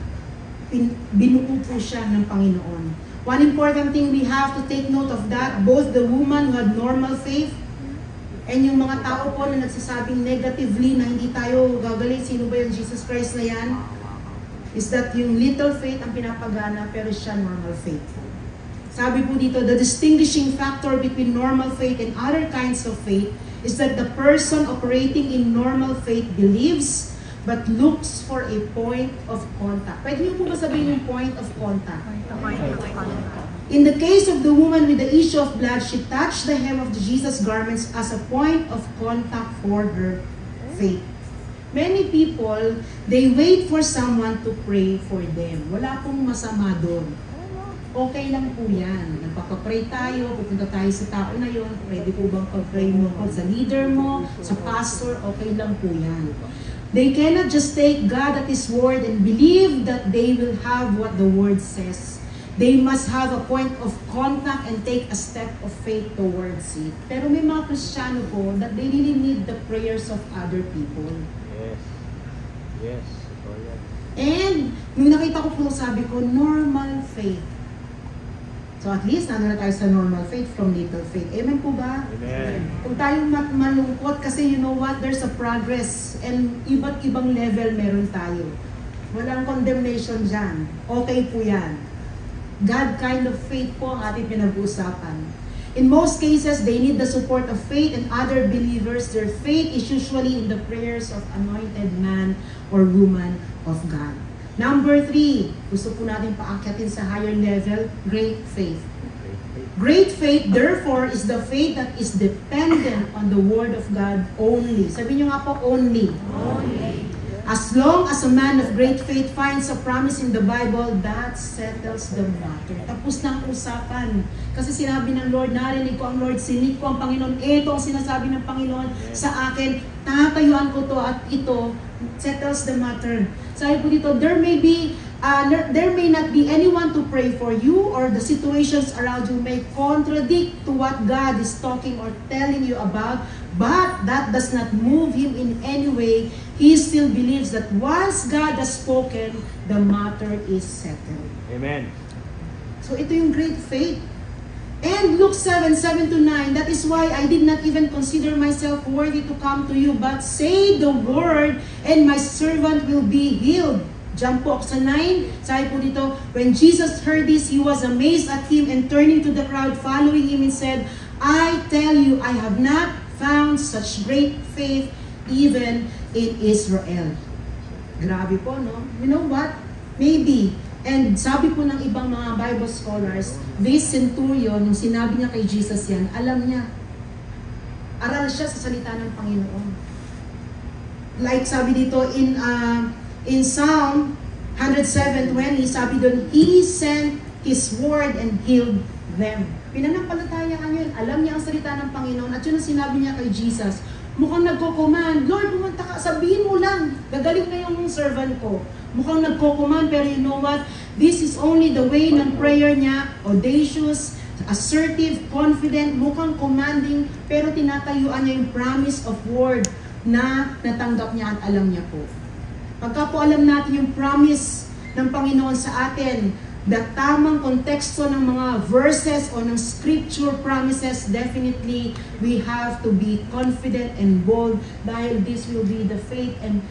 binuo po siya ng Panginoon. One important thing we have to take note of that, both the woman who had normal faith and yung mga tao po na nagsasabing negatively na hindi tayo gagaling, sino ba yung Jesus Christ na yan, is that yung little faith ang pinapagana pero siya normal faith. Sabi po dito, the distinguishing factor between normal faith and other kinds of faith is that the person operating in normal faith believes but looks for a point of contact. Pwede niyo po ba sabihin yung point of contact? In the case of the woman with the issue of blood, she touched the hem of Jesus' garments as a point of contact for her faith. Many people, they wait for someone to pray for them. Wala pong masama doon. Okay lang po yan. Nagpapapray tayo, pupunta tayo sa tao na yon. Pwede po bang pag-pray mo sa leader mo, sa pastor, okay lang po yan. They cannot just take God at His word and believe that they will have what the word says. They must have a point of contact and take a step of faith towards it. Pero may mga Kristiyano po that they really need the prayers of other people. Yes. Yes. Ito yan. And, nung nakita ko po, sabi ko, normal faith. So at least, nandun na tayo sa normal faith from little faith. Amen po ba? Amen. Kung tayong malungkot, kasi you know what, there's a progress and iba't ibang level meron tayo. Walang condemnation dyan. Okay po yan. God kind of faith po ang ating pinag-uusapan. In most cases, they need the support of faith and other believers. Their faith is usually in the prayers of anointed man or woman of God. Number 3, gusto po natin paakyatin sa higher level, great faith. Great faith, therefore, is the faith that is dependent on the Word of God only. Sabihin nyo nga po, only. Only. As long as a man of great faith finds a promise in the Bible, that settles the matter. Tapos na ang usapan. Kasi sinabi ng Lord, narinig ko ang Lord, sinip ko ang Panginoon. Ito ang sinasabi ng Panginoon sa akin. Tatayuan ko to at ito settles the matter. Sabi po dito, there may not be anyone to pray for you, or the situations around you may contradict to what God is talking or telling you about, but that does not move Him in any way. He still believes that once God has spoken, the matter is settled. Amen. So ito yung great faith. And Luke 7:7-9, that is why I did not even consider myself worthy to come to you, but say the word, and my servant will be healed. Jump po sa 9, sabi po dito, when Jesus heard this, He was amazed at him, and turning to the crowd following Him, and said, I tell you, I have not found such great faith even in Israel. Grabe po, no? You know what? Maybe, and sabi po ng ibang mga Bible scholars, this centurion, nung sinabi niya kay Jesus yan, alam niya. Aral siya sa salita ng Panginoon. Like sabi dito in Psalm 107:20, sabi doon, He sent His word and healed them. Pinanampalatayaan yun. Alam niya ang salita ng Panginoon. At yun ang sinabi niya kay Jesus. Mukhang nagko-command, Lord, pumunta ka, sabihin mo lang, gagaling na yung servant ko. Mukhang nagko-command, pero you know what? This is only the way ng prayer niya, audacious, assertive, confident, mukhang commanding, pero tinatayuan niya yung promise of word na natanggap niya at alam niya po. Pagka po alam natin yung promise ng Panginoon sa atin, the tamang konteksto ng mga verses o ng scripture promises, definitely we have to be confident and bold dahil this will be the faith and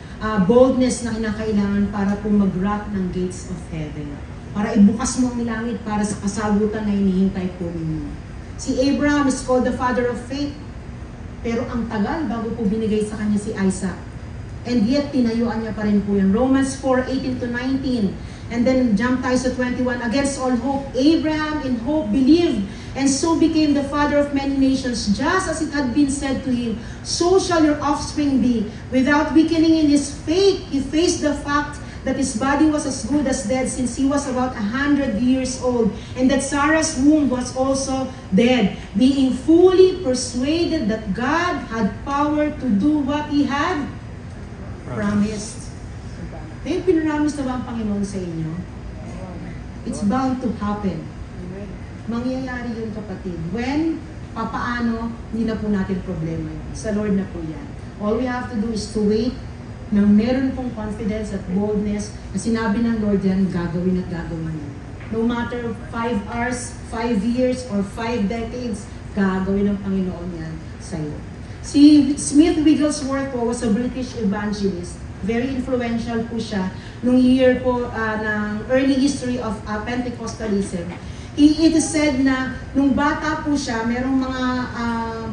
boldness na kinakailangan para po mag-rock ng gates of heaven. Para ibukas mo ang langit para sa kasagutan na hinihintay po ninyo. Si Abraham is called the father of faith, pero ang tagal bago po binigay sa kanya si Isaac. And yet, tinayuan niya pa rin po yan. Romans 4:18-19. And then jump tayo sa 21. Against all hope, Abraham in hope believed, and so became the father of many nations, just as it had been said to him, so shall your offspring be. Without weakening in his faith, he faced the fact that his body was as good as dead since he was about 100 years old, and that Sarah's womb was also dead, being fully persuaded that God had power to do what He had promised. May pinramis na ba ang Panginoon sa inyo? It's bound to happen. Mangyayari yun, kapatid. When, papaano, hindi na po natin problema yun. Sa Lord na po yan. All we have to do is to wait nang meron pong confidence at boldness na sinabi ng Lord yan, gagawin at gagawin yan. No matter 5 hours, 5 years, or 5 decades, gagawin ng Panginoon yan sa'yo. Si Smith Wigglesworth po was a British evangelist. Very influential po siya nung year po ng early history of Pentecostalism. It is said na nung bata po siya, merong mga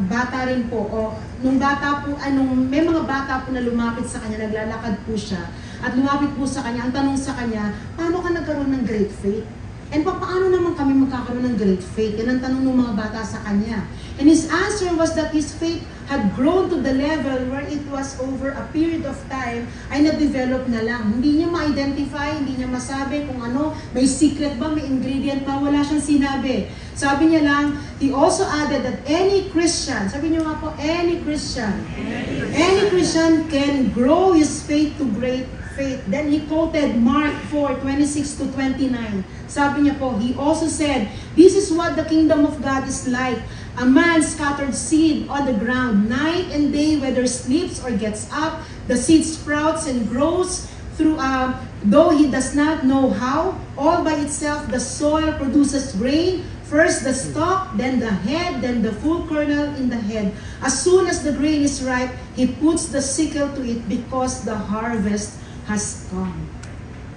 bata rin po, o nung bata po, may mga bata po na lumapit sa kanya, naglalakad po siya, at lumapit po sa kanya, ang tanong sa kanya, paano ka nagkaroon ng great faith? And paano naman kami magkakaroon ng great faith? Yan ang tanong ng mga bata sa kanya. And his answer was that his faith had grown to the level where it was over a period of time ay na-develop na lang. Hindi niya ma-identify, hindi niya masabi kung ano, may secret ba, may ingredient ba, wala siyang sinabi. Sabi niya lang, he also added that any Christian, sabi niyo nga po, any Christian can grow his faith to great faith. Then he quoted Mark 4:26 to 29. Sabi niya po, he also said, this is what the kingdom of God is like. A man scattered seed on the ground night and day, whether sleeps or gets up. The seed sprouts and grows through, though he does not know how. All by itself, the soil produces grain. First the stalk, then the head, then the full kernel in the head. As soon as the grain is ripe, he puts the sickle to it because the harvest has come.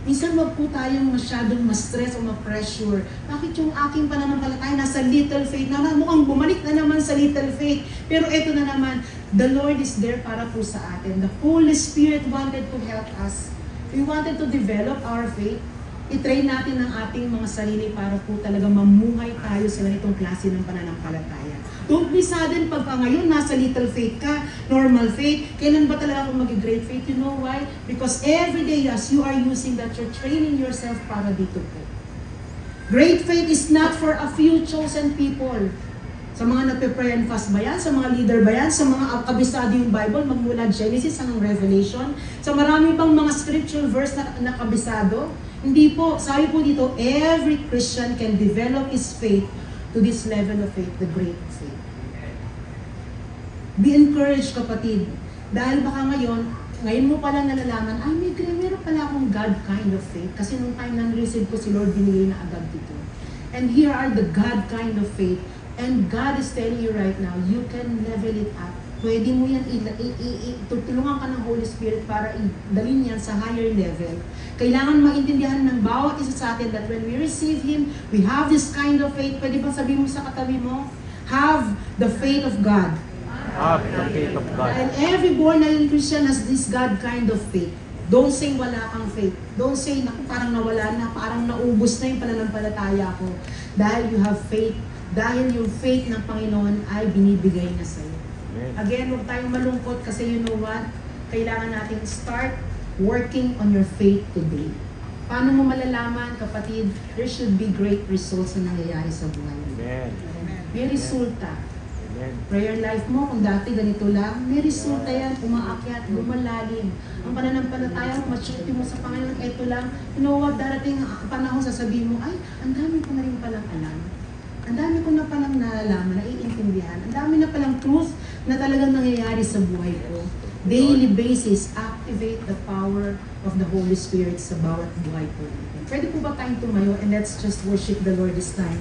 Minsan wag po tayong masyadong ma-stress o ma-pressure. Bakit yung aking pananampalataya nasa little faith na mukhang bumalik na naman sa little faith. Pero ito na naman, the Lord is there para po sa atin. The Holy Spirit wanted to help us. We wanted to develop our faith. I-train natin ang ating mga sarili para po talaga mamuhay tayo sa ganitong klase ng pananampalataya. Don't be sudden pagka ngayon nasa little faith ka, normal faith. Kailan ba talaga kung mag-great faith? You know why? Because every day as you are using that, you're training yourself para dito po. Great faith is not for a few chosen people. Sa mga nagpe-pray and fast ba yan? Sa mga leader ba yan? Sa mga kabisado yung Bible, magmula Genesis hanggang Revelation? Sa marami pang mga scriptural verse na kabisado? Hindi po. Sabi po dito, every Christian can develop his faith to this level of faith, the great faith. Be encouraged, kapatid. Dahil baka ngayon mo palang nalalaman, ay meron pala akong God kind of faith. Kasi nung time na receive ko si Lord, binigay na agad dito. And here are the God kind of faith. And God is telling you right now, you can level it up. Pwede mo yan, tutulungan ka ng Holy Spirit para dalhin yan sa higher level. Kailangan maintindihan ng bawat isa sa atin that when we receive Him, we have this kind of faith. Pwede bang sabihin mo sa katabi mo? Have the faith of God. Have the faith of God. And every born-again Christian has this God kind of faith. Don't say wala kang faith. Don't say, naku, parang nawala na, parang naubos na yung pananampalataya ko. Dahil you have faith. Dahil yung faith ng Panginoon ay binibigay na sa'yo. Again, huwag tayong malungkot kasi you know what? Kailangan natin start working on your faith today. Paano mo malalaman, kapatid? There should be great results na nangyayari sa buhay mo. May resulta. Prayer life mo, kung dati ganito lang, may resulta yan, umaakyat, lumalalim. Ang pananampalataya mo, maturity mo sa Panginoon, ito lang, you know what, darating panahon, sasabihin mo, ay, ang dami ko na rin palang alam. Ang dami ko na palang nalalaman, naiintindihan. Ang dami na palang truth na talagang nangyayari sa buhay ko. Daily basis, activate the power of the Holy Spirit sa bawat buhay ko. Pwede po ba tayong tumayo and let's just worship the Lord this time.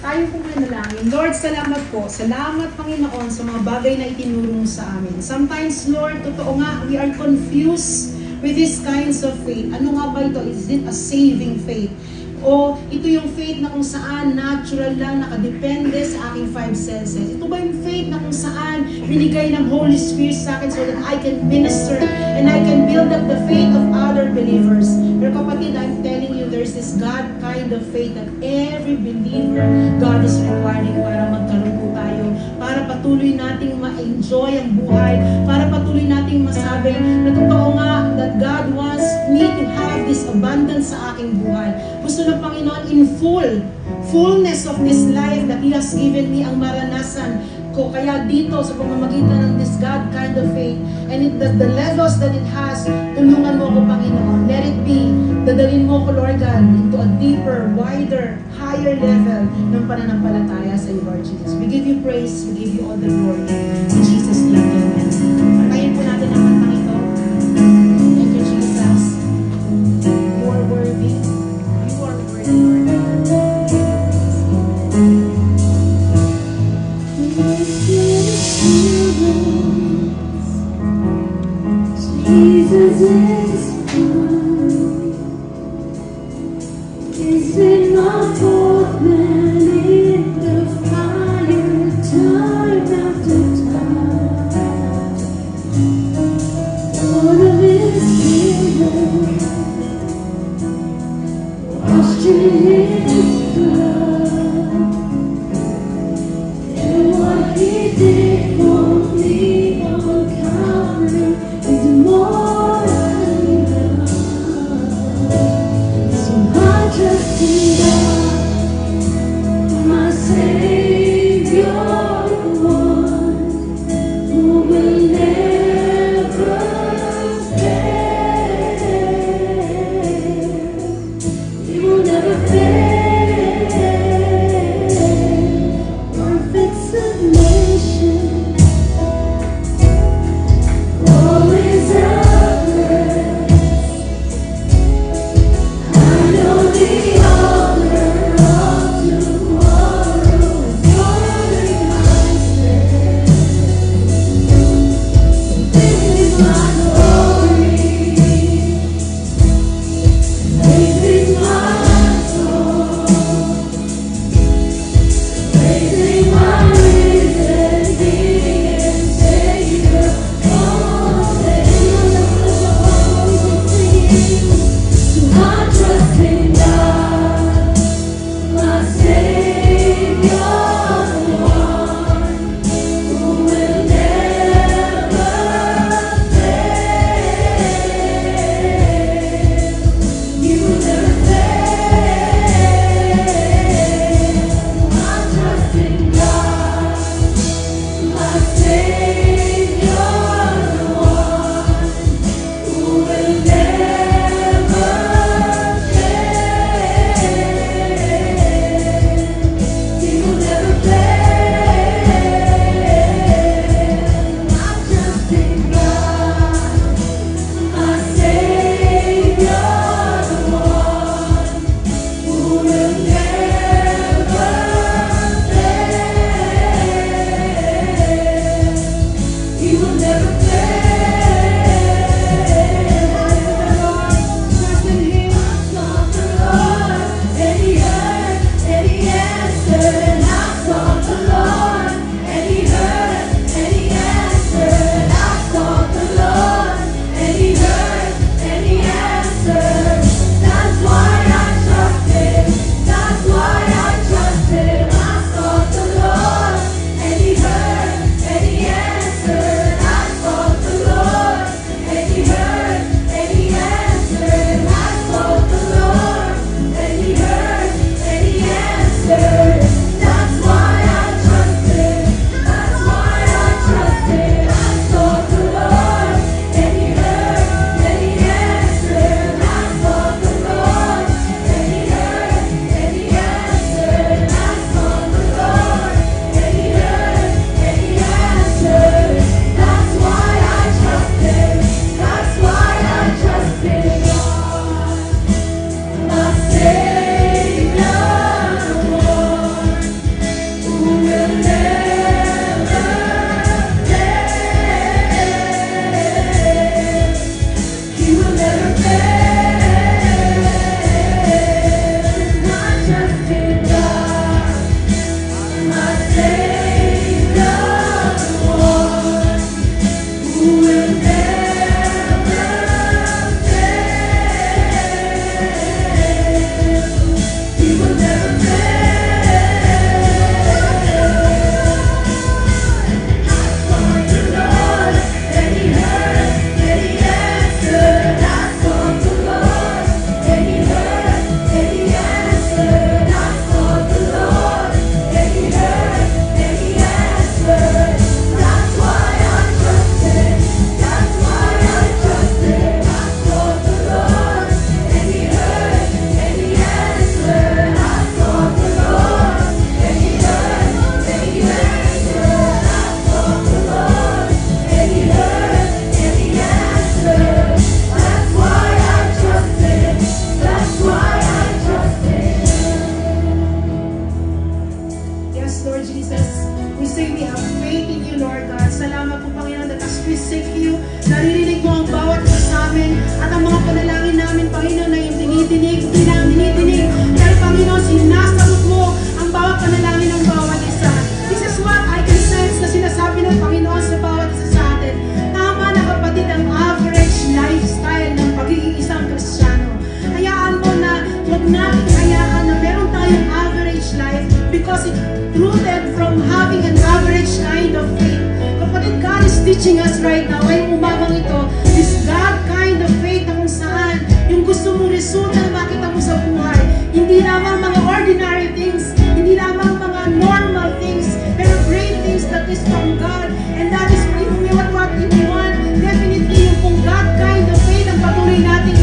Tayo po manalangin. Lord, salamat po. Salamat, Panginoon, sa mga bagay na itinuro mo sa amin. Sometimes, Lord, totoo nga, we are confused with these kinds of faith. Ano nga ba ito? Is it a saving faith? O ito yung faith na kung saan natural lang, nakadepende sa aking five senses. Ito ba yung faith na kung saan binigay ng Holy Spirit sa akin so that I can minister and I can build up the faith of other believers. Pero kapatid, I'm telling you, there's this God kind of faith that every believer, God is requiring para magkaroon po tayo, para patuloy nating ma-enjoy ang buhay, para patuloy nating masabi na totoo nga that God wants me to have this abundance sa aking buhay. Gusto ng Panginoon in fullness of this life that He has given me ang maranasan ko. Kaya dito sa pamamagitan ng this God kind of faith and the levels that it has, tulungan mo ko, Panginoon. Let it be, dadalhin mo ko, Lord God, into a deeper, wider, higher level ng pananampalataya sa iyo, Lord Jesus. We give you praise, we give you all the glory. In Jesus' name, amen. Patayin po natin ang kantang ito. Thank you, Jesus. You are worthy. You are worthy, Lord. Jesus is mine. He's been my fourth man in the fire, time after time. Born of His kingdom, washed in His say we have faith in you, Lord God. Salamat po, Panginoon, that as we seek you, naririnig mo ang bawat isa sa amin at ang mga panalangin namin, Panginoon, na yung tinidinig, dahil, Panginoon, sinasagot mo ang bawat panalangin ng bawat isa. This is what I can sense na sinasabi ng Panginoon sa bawat isa sa atin. Tama na, kapatid, ang average lifestyle ng pagiging isang Kristiyano. Hayaan mo na huwag natin hayaan na meron tayong average life because it's rooted from having an average kind of faith. Kapatid, God is teaching us right now, ngayong umagang ito, this God kind of faith na kung saan yung gusto mong resulta na makita mo sa buhay. Hindi lamang mga ordinary things, hindi lamang mga normal things, pero great things that is from God. And that is what we want. Definitely yung kung God kind of faith ang patuloy natin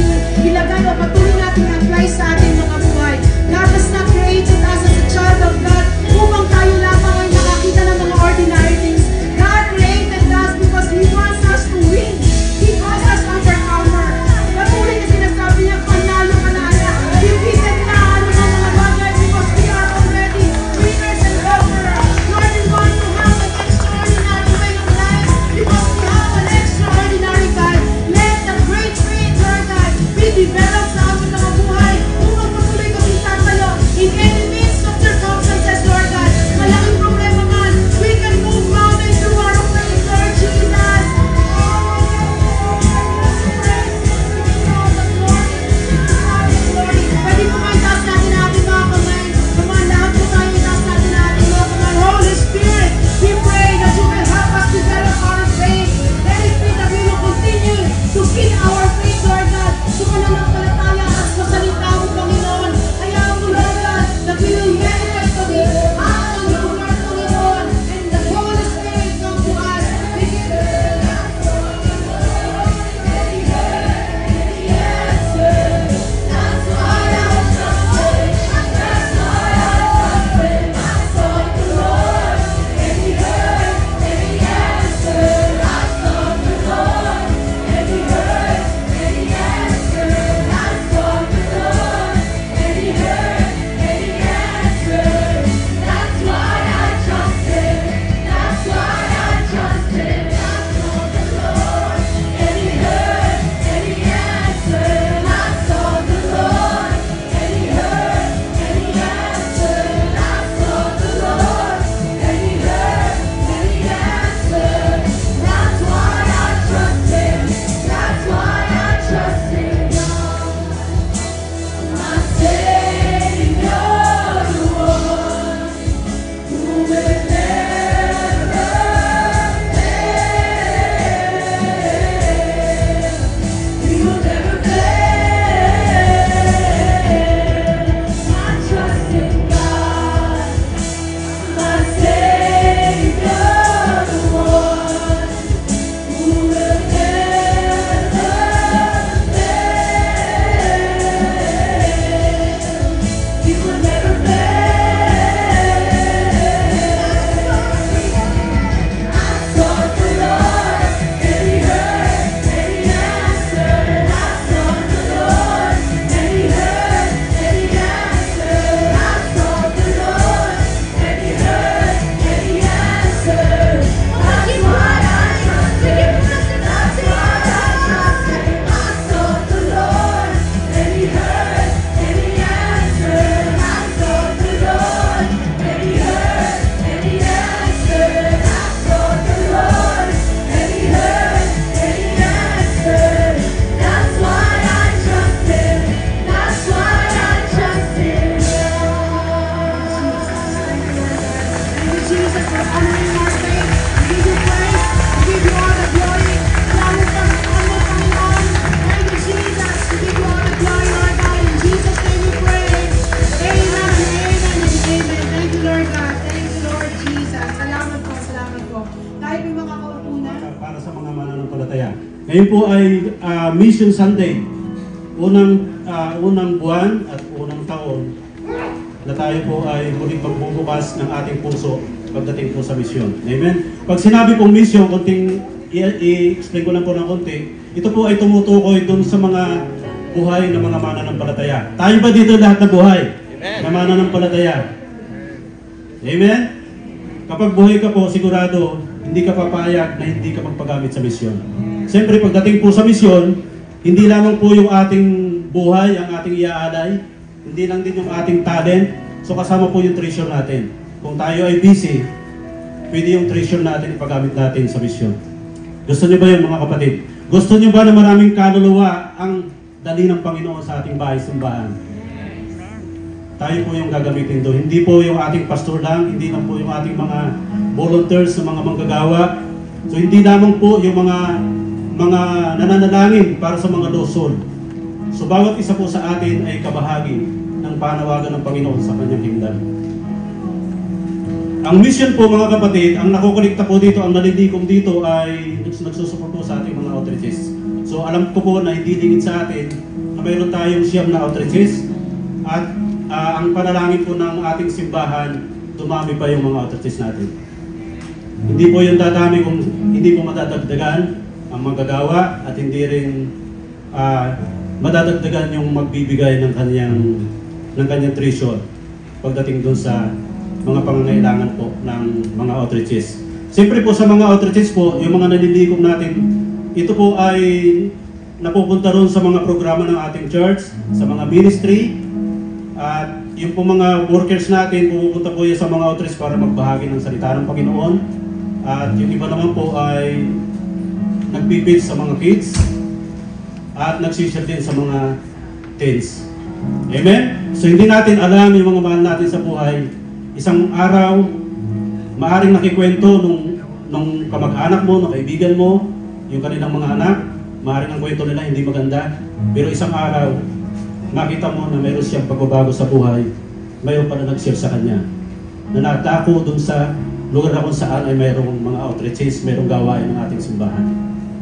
ilagay o patuloy natin apply sa ating mga buhay. God has not created us as a child of God upang tayo lamang ay nakakita ng mga ordinary things. God created us because He wants us to win. He wants us overcomer. Patuloy na sinasabi niya, panalo ka na anak. Defeated na ano ng mga bagay because we are already winners and conquerors. Lord, we want to have an extraordinary way of life because we have an extraordinary God. Let the great faith, Lord God, be developed sa aming mga buhay upang patuloy kaming tatayo in any midst of circumstances, Lord God. Malaking problema man, we can move mountains through our faith, Lord Jesus. Pwede po kayo taas natin ating mga kamay. Lahat po tayo taas natin ating mga kamay. Holy Spirit, we pray that you will help us develop our faith. Let it be that we will continue to feed our faith, Lord God. Sa pananampalataya at sa salita mo, Panginoon. Hayaan mo, Lord God, that we will meditate on it. Ang iyong word, Panginoon. And the Holy Spirit come to us. We give you Ngayon po ay Mission Sunday. Unang buwan at unang taon na tayo po ay muling magbubukas ng ating puso pagdating po sa misyon. Amen? Pag sinabi pong mission, konting i-explain ko lang po ng konti, ito po ay tumutukoy doon sa mga buhay ng mga mananampalataya. Tayo ba dito lahat na buhay? Amen. Na mananampalataya? Amen? Kapag buhay ka po, sigurado, hindi ka papayag na hindi ka magpagamit sa misyon. Siyempre, pagdating po sa misyon, hindi lamang po yung ating buhay, ang ating iaalay, hindi lang din yung ating talent, so kasama po yung treasure natin. Kung tayo ay busy, pwede yung treasure natin ipagamit natin sa misyon. Gusto niyo ba yun, mga kapatid? Gusto niyo ba na maraming kaluluwa ang dali ng Panginoon sa ating bahay-simbahan? Tayo po yung gagamitin doon. Hindi po yung ating pastor lang, hindi lang po yung ating mga volunteers, mga manggagawa. So hindi lamang po yung mga nananalangin para sa mga lost soul. So bawat isa po sa atin ay kabahagi ng panawagan ng Panginoon sa kanyang kingdom. Ang mission po, mga kapatid, ang nakukulikta po dito, ang nalilikom dito ay nagsusupport po sa ating mga outreaches. So alam ko po na hindi lingid sa atin na mayroon tayong siyam na outreaches at ang panalangin po ng ating simbahan, dumami pa yung mga outreaches natin. Hindi po yung dadami kung hindi po madadagdagan ang magagawa at hindi rin madadagdagan yung magbibigay ng kanyang treasure pagdating doon sa mga pangangailangan po ng mga outreaches. Siyempre po sa mga outreaches po, yung mga nalilikom natin, ito po ay napupunta ron sa mga programa ng ating church, sa mga ministry, at yung po mga workers natin, pupunta po yan sa mga outreach para magbahagi ng salita ng Panginoon. At yung iba naman po ay nagpipit sa mga kids at nagsishare din sa mga teens. Amen? So hindi natin alam yung mga mahal natin sa buhay. Isang araw, maaring nakikwento nung kamag-anak mo, nung kaibigan mo, yung kanilang mga anak, maaring ang kwento nila hindi maganda. Pero isang araw, makita mo na mayroon siyang pagbabago sa buhay, mayroon pa na nag-share sa kanya. Na natako dun sa lugar na kung saan ay mayroong mga outreaches, mayroong gawain ng ating simbahan.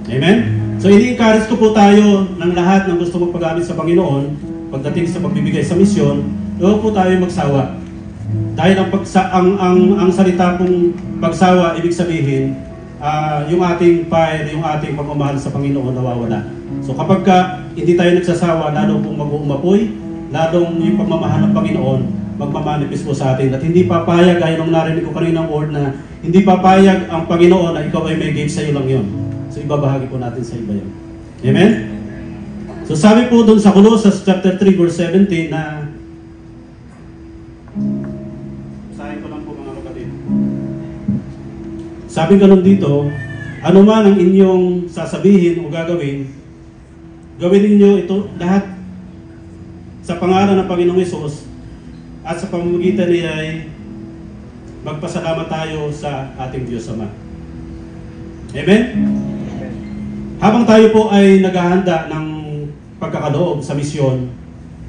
Amen? So ini-encourage ko po tayo ng lahat ng gusto magpagamit sa Panginoon, pagdating sa pagbibigay sa misyon, huwag po tayo magsawa. Dahil ang salita pong pagsawa, ibig sabihin, yung ating fire, yung ating pagmamahal sa Panginoon nawawala. So kapag hindi tayo nagsasawa, lalo pong mag-uumapoy, lalong yung pagmamahal ng Panginoon, magmamanifest po sa atin. At hindi papayag, gaya nung narinig ko kaninang word na, hindi papayag ang Panginoon na ikaw ay may gave sa iyo lang yun. So ibabahagi po natin sa iba yun. Amen? So sabi po doon sa Colossus chapter 3 verse 17 na, sabi ganun dito, ano man ang inyong sasabihin o gagawin, gawin ninyo ito lahat sa pangalan ng Panginoong Hesus at sa pamamagitan niya ay magpasalamat tayo sa ating Diyos Ama. Amen? Habang tayo po ay naghahanda ng pagkakaloob sa misyon,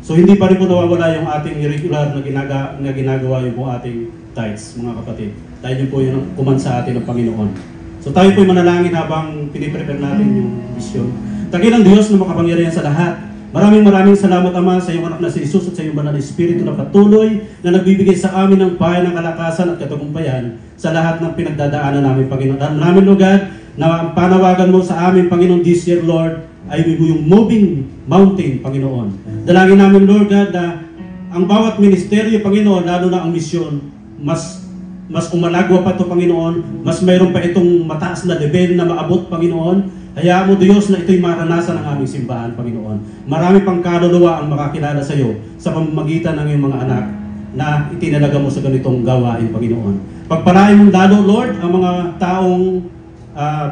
so hindi pa rin po nawawala yung ating regular na ginagawa yung po ating tithes, mga kapatid. Dahil yun po yung kuman sa atin ng Panginoon. So tayo po yung manalangin habang piniprepare natin yung misyon. Dakilang Diyos na makapangyarihan sa lahat. Maraming salamat, Ama, sa iyong anak na si Jesus at sa iyong banal na Espiritu na patuloy na nagbibigay sa amin ng pahay ng kalakasan at katagumpayan sa lahat ng pinagdadaanan namin, Panginoon. At namin, Lord God, na ang panawagan mo sa amin, Panginoon, this year, Lord, ay yung moving mountain, Panginoon. Dalangin namin, Lord God, na ang bawat ministeryo, Panginoon, lalo na ang misyon, mas umalagwa pa ito, Panginoon, mas mayroon pa itong mataas na level na maabot, Panginoon. Hayaan mo, Diyos, na ito'y maranasan ng aming simbahan, Panginoon. Marami pang kaluluwa ang makakilala sa iyo sa pamamagitan ng iyong mga anak na itinalaga mo sa ganitong gawain, Panginoon. Pagpalain mo lalo, Lord, ang mga taong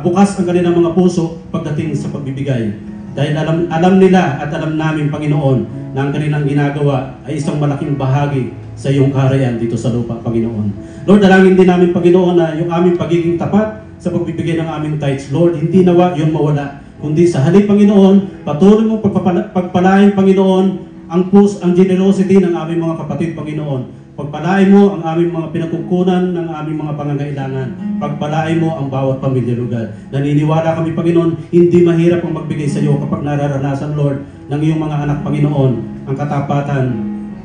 bukas ang kanilang mga puso pagdating sa pagbibigay. Dahil alam nila at alam namin, Panginoon, na ang kanilang ginagawa ay isang malaking bahagi sa iyong kaharian dito sa lupa, Panginoon. Lord, dalangin din namin, Panginoon, na yung aming pagiging tapat sa pagbibigay ng aming tithes, Lord, hindi nawa yun mawala. Kundi sa halip, Panginoon, patuloy mong pagpalain, Panginoon, ang generosity ng aming mga kapatid, Panginoon. Pagpalain mo ang aming mga pinagkukunan ng aming mga pangangailangan. Pagpalain mo ang bawat pamilya, Lord. Naniniwala kami, Panginoon, hindi mahirap ang magbigay sa iyo kapag nararanasan, Lord, ng iyong mga anak, Panginoon, ang katapatan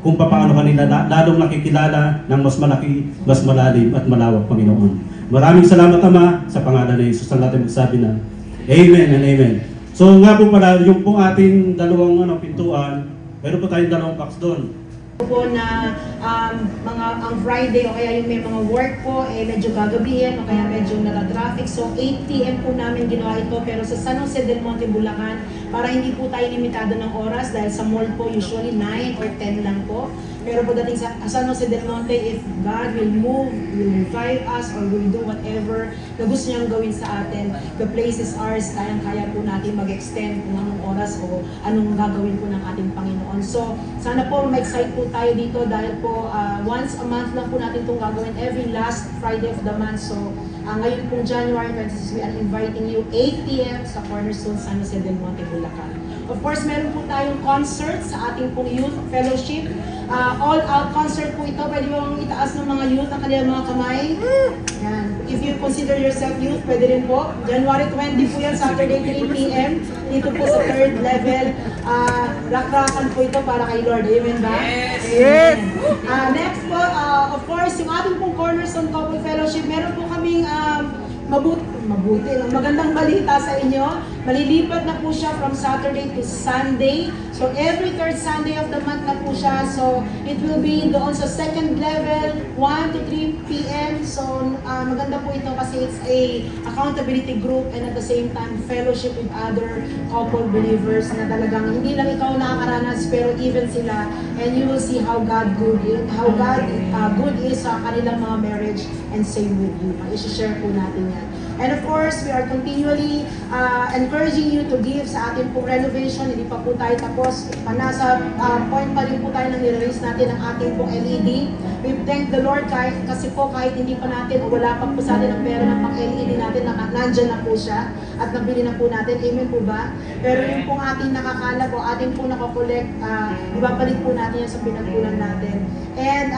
kung paano kanila lalong nakikilala ng mas malaki, mas malalim at malawak, Panginoon. Maraming salamat, Ama, sa pangalan ni Jesus ang natin magsabi na Amen and Amen. So nga po pala, yung pong ating dalawang pintuan, meron po tayong dalawang box doon. po na ang Friday o kaya yung may mga work po medyo gagabihin o kaya medyo naka-traffic. So 8 PM po namin ginawa ito, pero sa San Jose del Monte, Bulacan, para hindi po tayo limitado ng oras dahil sa mall po usually 9 or 10 lang po. Pero pagdating sa San Jose del Monte, if God will move, will revive us, or will do whatever na gusto niyang gawin sa atin, the place is ours, kaya po natin mag-extend kung anong oras o anong gagawin po ng ating Panginoon. So, sana po ma-excite po tayo dito dahil po once a month lang po natin itong gagawin, every last Friday of the month. So, ngayon po January 26, we are inviting you 8 PM sa Cornerstone San Jose del Monte, Bulacan. Of course, meron po tayong concert sa ating pong youth fellowship. All-out concert po ito. Pwede mo itaas ng mga youth ang kanilang mga kamay. Yan. If you consider yourself youth, pwede rin po. January 20 po yan, Saturday 3 PM. Dito po sa 3rd level. Rakrakan po ito para kay Lord. Amen ba? Yes! Next po, of course, yung ating pong Cornerstone Couple Fellowship, meron po kaming magandang balita sa inyo. Malilipat na po siya from Saturday to Sunday. So every 3rd Sunday of the month na po siya. So it will be doon sa 2nd level, 1 to 3 PM. So maganda po ito kasi it's a accountability group and at the same time fellowship with other couple believers na talagang hindi lang ikaw nakakaranas pero even sila, and you will see how God good is sa kanilang mga marriage and same with you. I-share po natin yan. And of course, we are continually encouraging you to give sa ating pong renovation. Hindi pa po tayo tapos. Nasa point pa rin po tayo nang nire-raise natin ang ating pong LED. We thank the Lord kasi po kahit hindi pa natin o wala pa po sa atin ang pera ng pang-LED natin, nandyan na po siya at nabili na po natin. Amen po ba? Pero yung pong ating nakakalag o ating pong nakakolect, ibabalik po natin yan sa pinagkunan natin. And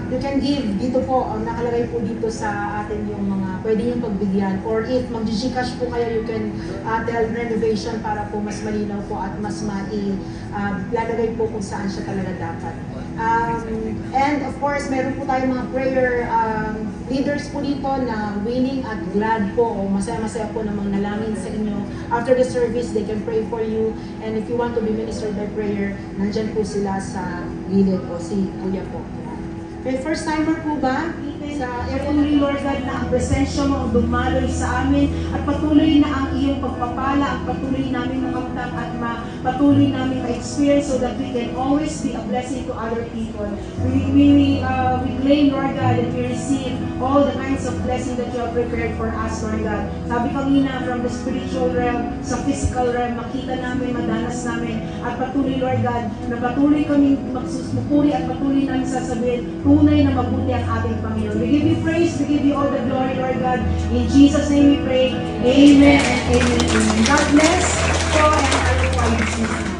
you can give dito po, nakalagay po dito sa atin yung mga pwede yung pagbigyan. Or if mag-Gcash po kayo, you can tell renovation para po mas malinaw po at mas lalagay po kung saan siya talaga dapat. And of course, meron po tayong mga prayer leaders po dito na willing at glad po o masaya-masaya po na manalangin sa inyo. After the service, they can pray for you. And if you want to be ministered by prayer, nandyan po sila sa gilid o si Kuya po. Okay, first timer po ba? Sa patuloy, Lord God, na ang presensya mo ang dumaloy sa amin at patuloy na ang iyong pagpapala, ang patuloy namin makamtang at patuloy namin ma-experience so that we can always be a blessing to other people. We claim, Lord God, that we receive all the kinds of blessing that you have prepared for us, Lord God. Sabi kanina, from the spiritual realm, sa physical realm, makita namin, madanas namin, at patuloy, Lord God, na patuloy kami magsusmukuri at patuloy namin sasabihin, tunay na mabuti ang ating Panginoon. We give you praise, we give you all the glory, Lord God. In Jesus' name we pray. Amen and amen. God bless. So, and I will